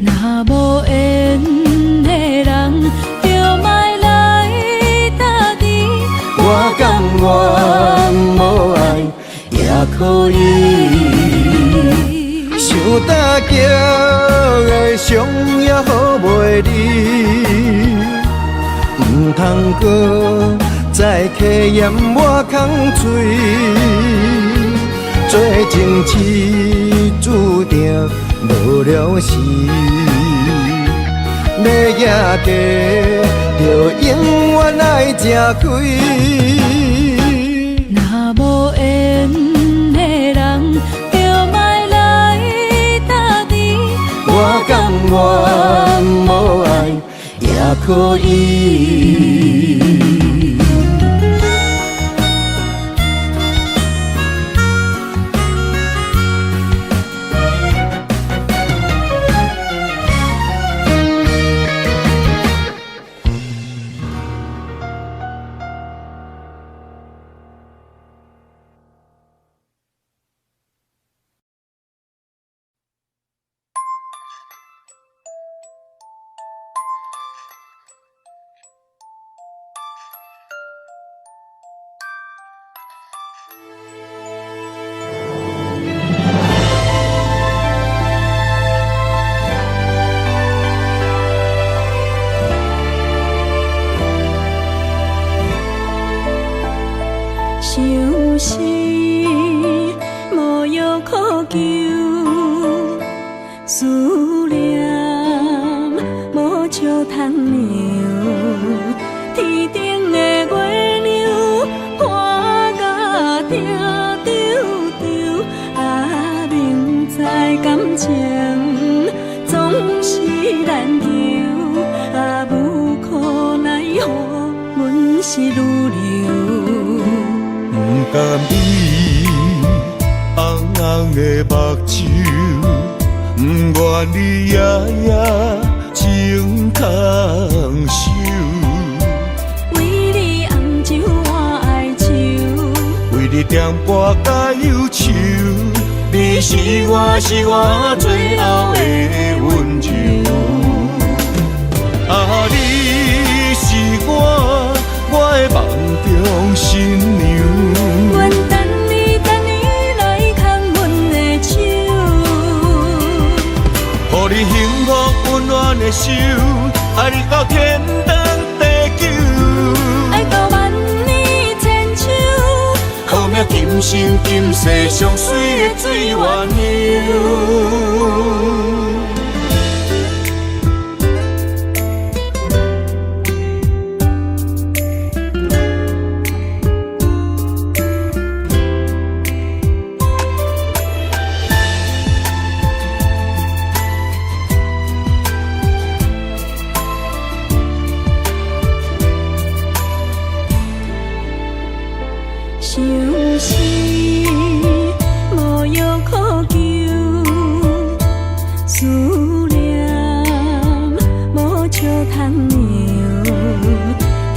若无缘的人，就莫来打你。我甘愿无爱也可以。想大桥的伤也好袂离，唔通搁再客嫌我空嘴，做情痴注定无了时，要野地就永远爱吃亏。若无缘的人，就莫来打你。我甘愿无爱也可以。是无药可救，思念无笑通流，天顶的月亮看甲定丢丢，啊，明知感情总是难求，啊，无可奈何，阮是愈流。不甘你红红的目睭，不愿你夜夜情空守。为你红酒换哀愁，为你点播甲忧愁，你是我最后的温柔。啊，你是我的梦中新娘。阮等你来牵阮的手，予你幸福温暖的手，爱你到天长地久，爱到万年千秋，好命今生今世上水的水源流。想是无药可救，思念无笑通流，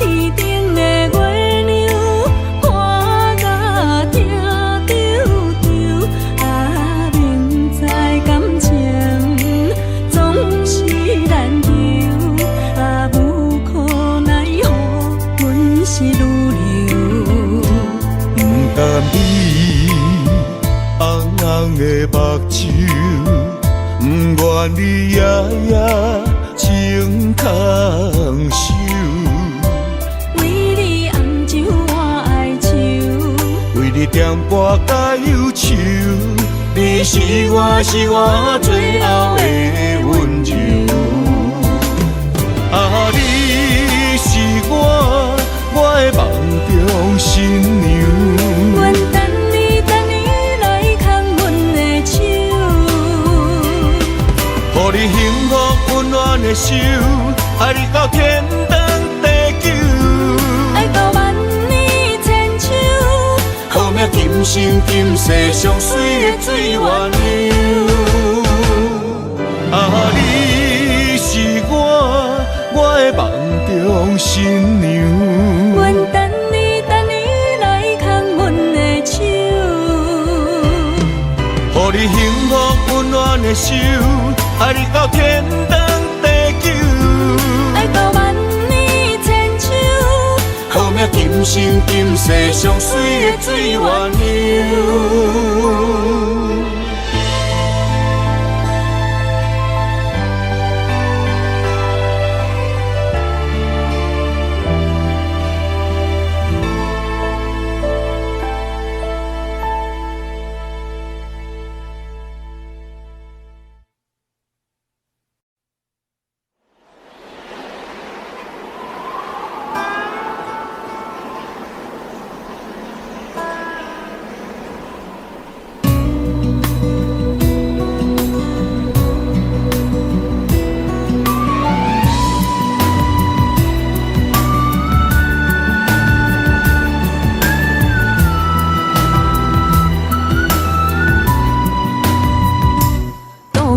天顶的月亮看甲定丢丢，啊，明知感情总是难求，啊，无可奈何，阮是愈流。不甘你红红的目睭，不愿你夜夜情空守。为你红酒换哀愁，为你点播甲忧愁，你是我最后的温柔。啊，你是我的梦中新娘。阮等你来牵阮的手，予你幸福温暖的手，爱你到天长地久，爱到万年千秋，好命今生今世上水的水源流。啊，你是我的梦中新娘。阮等你来牵阮的手，予你幸福温暖的手，爱你到天长地久，爱到万年千秋，好命今生今世上水的水源流。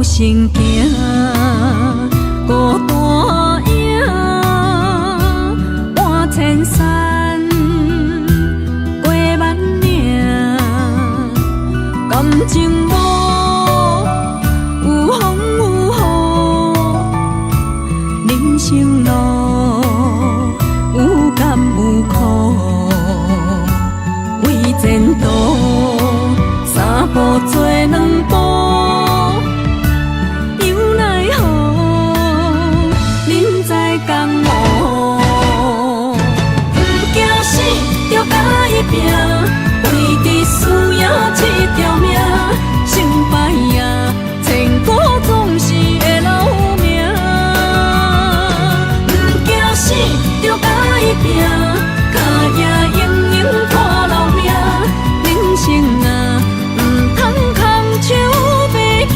行行孤单影，半千山过万岭，感情无有风有雨，人生路有甘有苦，为前途三步做两步。拼，为这条命，成败呀，千古总是会留名。不惊死，着甲伊拼，脚也用用拖留命。人生啊，唔通空手白行。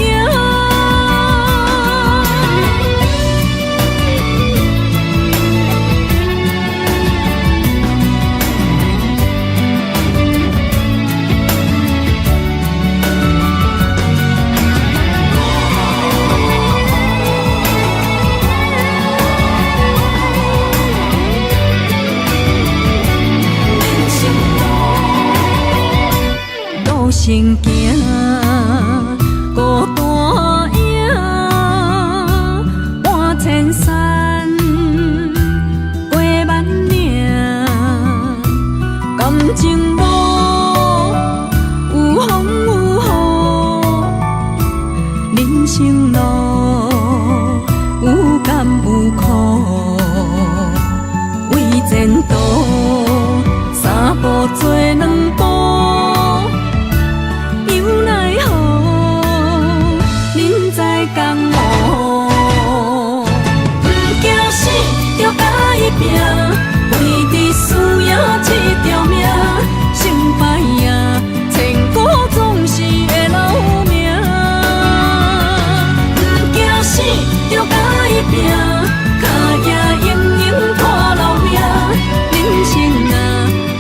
行行，孤单影，半千山，过万岭，感情路有风有雨，人生路有甘有苦，为前途三步做两步。拼，为伫需要这条命，成败呀，千古总是会留名。不惊死，着甲伊拼，脚也用用拖留命。人生啊，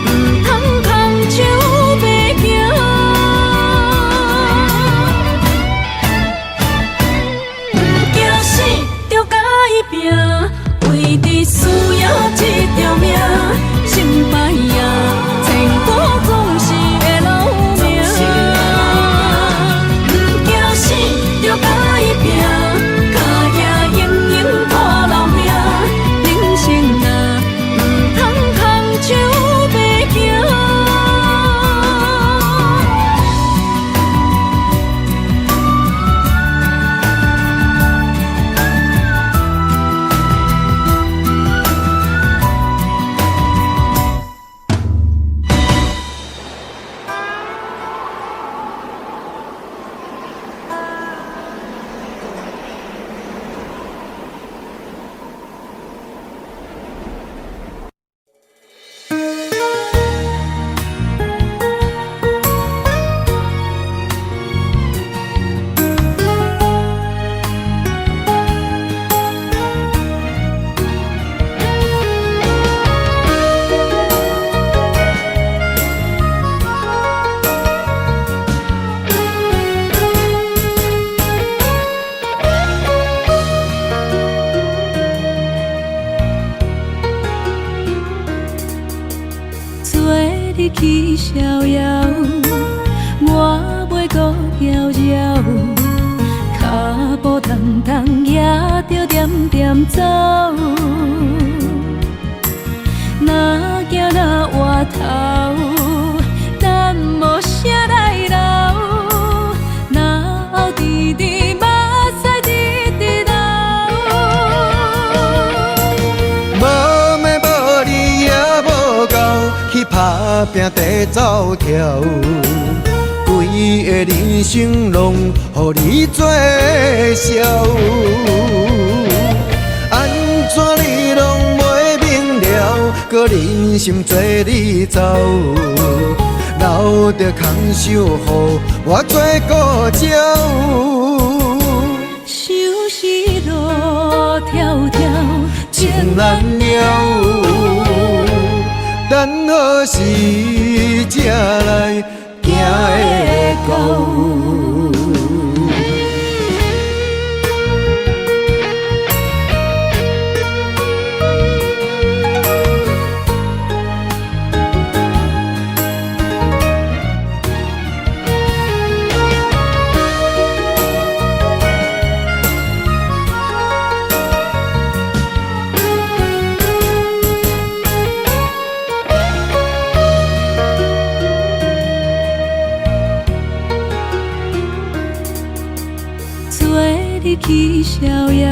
唔通空手白行。不惊死，着甲伊拼，为伫需要这条命，成败呀，千古总是会留名。不惊死，着甲伊拼，脚也用用拖留命。人生啊，唔通空手白行。你去逍遥，我袂搁搅扰，脚步重重也着点点走。若行若回头，咱无啥来留，若后直直目屎直直流。无咩无理也无够，去打拼地走跳，规个人生拢予你做笑。安怎你拢袂明了，搁忍心做你走，留着空手予我做孤鸟。想是路迢迢，情难了。等何时才来行会到？你去逍遥，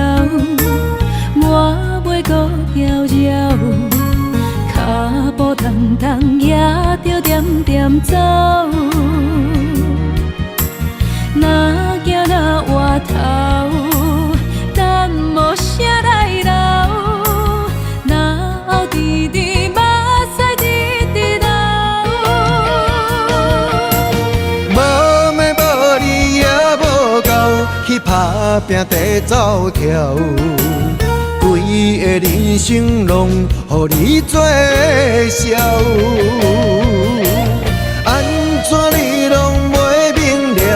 我袂搁搅扰，脚步重重也着点点走。若行若回头，咱无啥来留。若后直直目屎直直流。无妹无你也无够，去打拼地走跳。规个人生拢予你做笑，安怎你拢袂明了？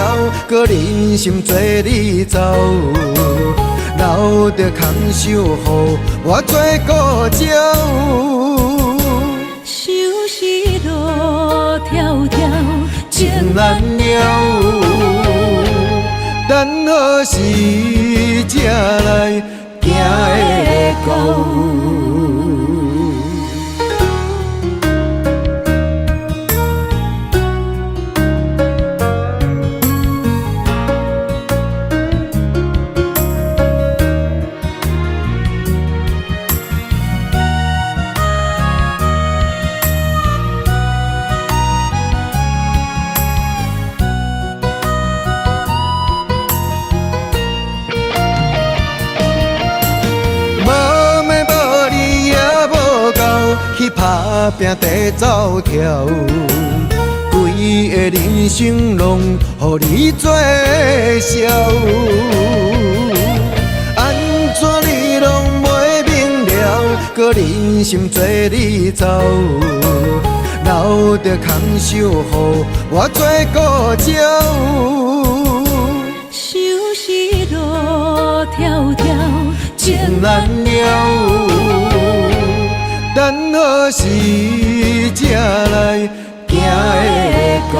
搁忍心做你走，留着空手予我做顾鸟。想是路迢迢，情难了，等何时才来？行会到。去打拼地走跳，规个人生拢予你做笑，安怎你拢袂明了？搁忍心做你走，留着空手予我做顾鸟。想是路迢迢，情难了。等何时才来行会到？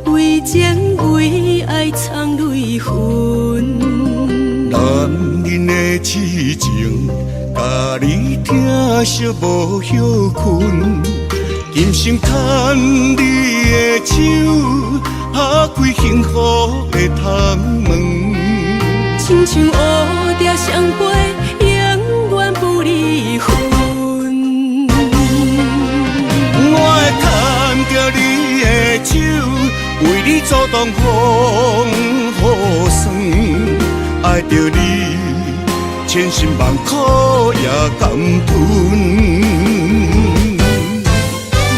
为情为爱藏泪痕，男人的痴情，甲你疼惜无歇困。今生牵你的手，打开幸福的窗门。亲像乌蝶双飞，永远不离分。我会牵着你的手，为你阻挡风雨霜。爱着你，千辛万苦也甘吞。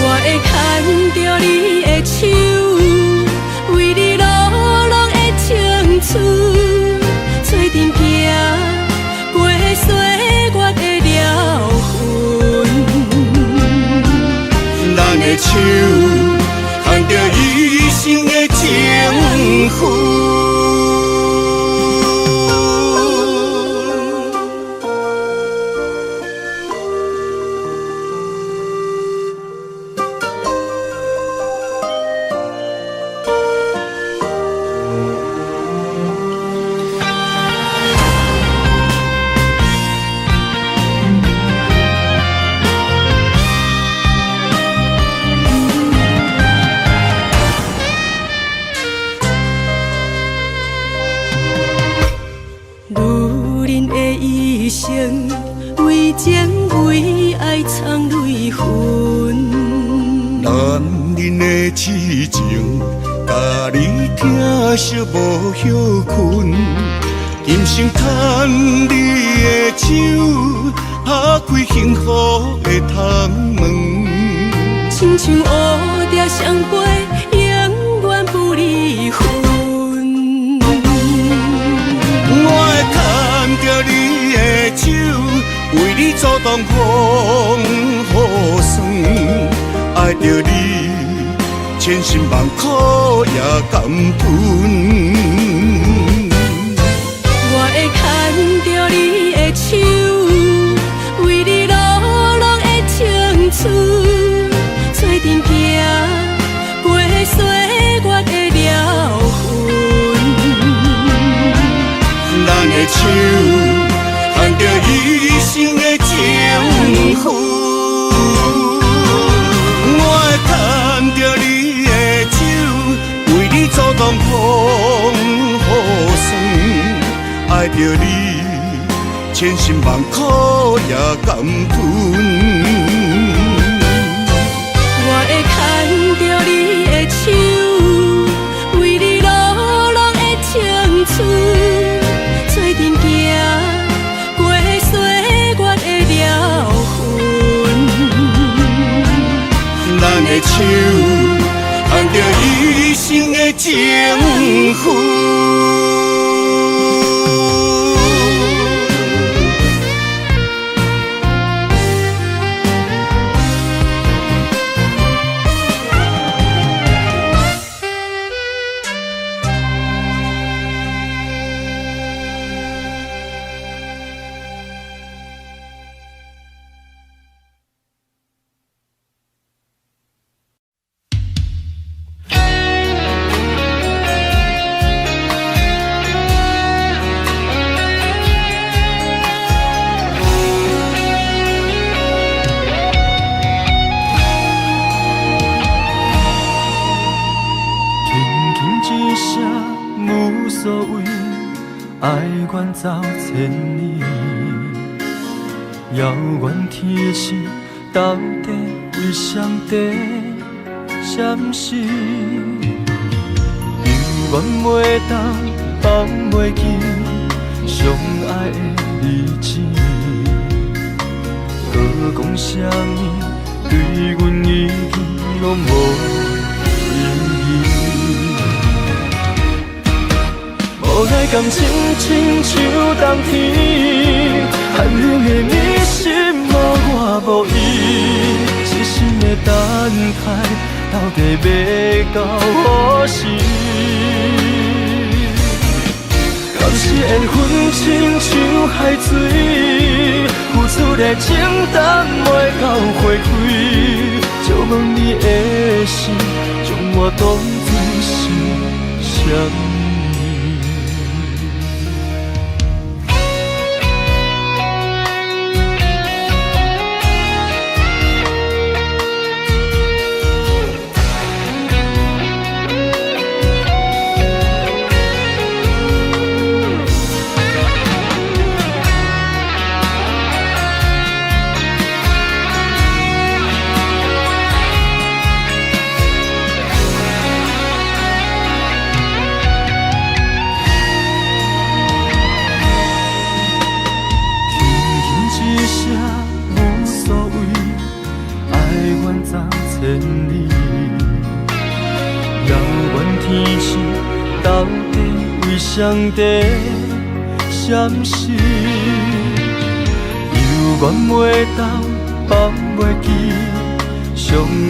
我会牵着你的手，为你流浪的青春，做阵行过岁月的疗痕。咱的手牵着一生的情分。为情为爱藏泪痕，男人的痴情，甲你疼惜无歇困。今生牵你的手，打开幸福的窗门。亲像乌蝶双飞，永远不离当风雨霜，爱着你，千辛万苦也甘愿。我会牵着你的手，为你流浪的青春，做阵行，过岁月的疗痕。咱的手，牵着一生的情分。我会牵着你的手，为你阻挡风雨霜。爱着你，千辛万苦也甘愿。我会牵着你的手，为你流浪的青春，做阵行，过岁月的疗痕。咱的手，牵着一生的情分。爱远走千里，遥远天星到底为上帝闪烁？犹原袂当放袂记相爱的日子，搁讲啥物对阮已经拢无意义。无奈感情亲像冬天，寒冷的你心无我无伊，痴心的等待，到底要到何时？敢是缘分亲像海水，付出的情淡袂到花开，借问你的心，将我当作是啥物？千里，遥远天星到底为上帝闪烁？犹原袂当放袂记相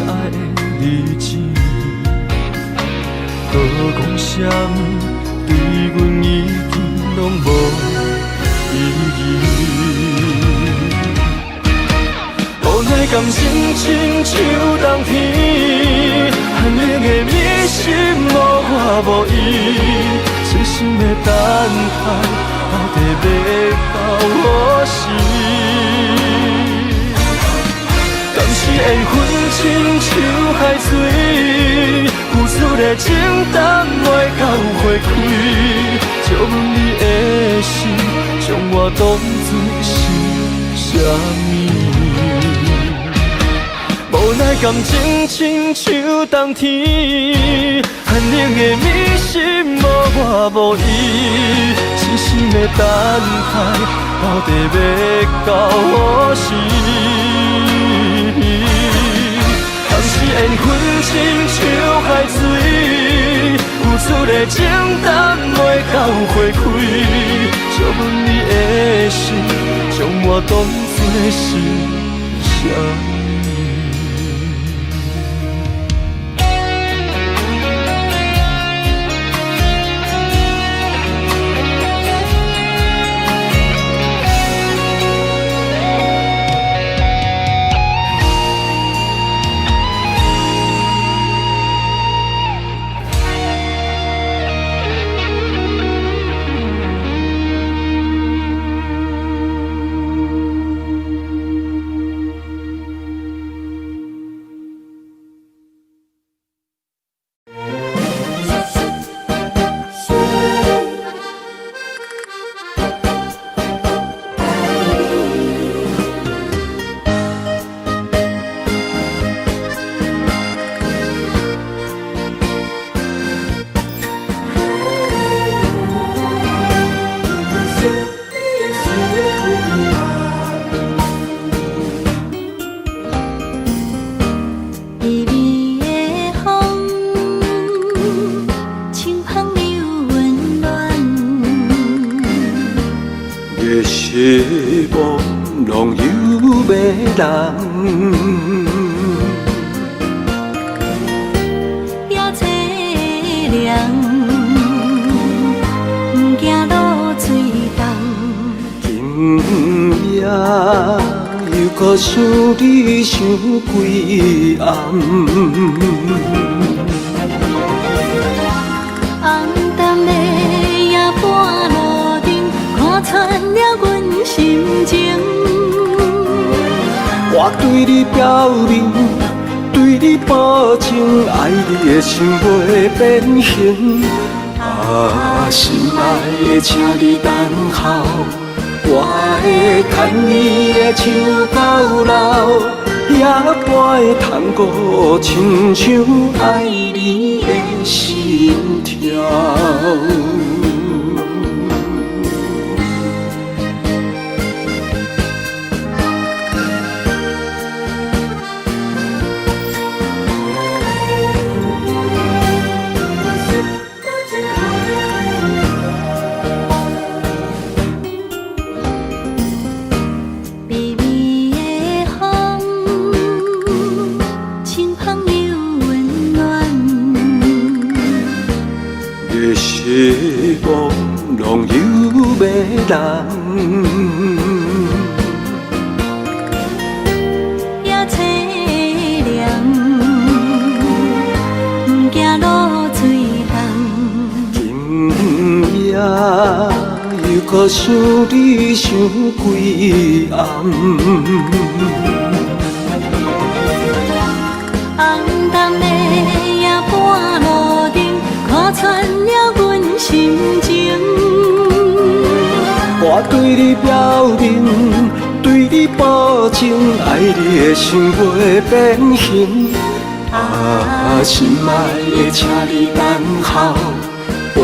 爱的日子，搁讲啥物对阮已经拢无意义。无奈感情亲像冬天，寒冷的你心无我无伊，痴心的等待，到底要到何时？敢是缘分亲像海水，付出的情淡袂到花开，借问你的心，将我当作是啥物？无奈感情亲像冬天，寒冷的你心无我无伊，痴心的等待，到底要到何时？敢是缘分亲像海水，付出的情淡袂到花开，借问你的心，将我当作做是啥？希望拢有要人，也凄凉，不惊落水重。今夜又搁想你想几暗。红淡的夜半路灯，看穿了阮心情。我对你表明，对你保证，爱你的心袂变形。啊，心爱的，请你等候，我会牵你的手到老，也陪探戈，亲像爱你的心跳。希望拢有要人，也凄凉，不惊落水重。今夜又搁想你想几暗。红淡的夜半路灯，看穿了阮心情。我对你表明，对你保证，爱你的心袂变形。啊，心爱的，请你等候，我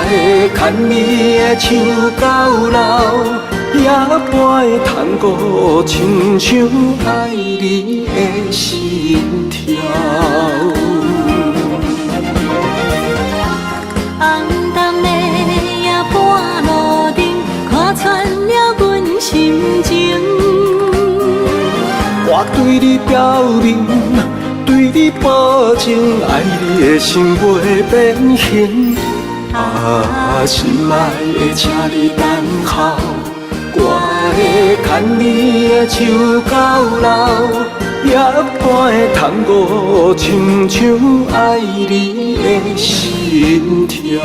会牵你的手到老，也陪探戈，亲像爱你的心跳。红淡的夜半路灯，看穿了阮心情。我对你表明，对你保证，爱你的心袂变形。啊，心爱的，请你等候，我会牵你的手到老，也陪探戈，亲像爱你的心跳。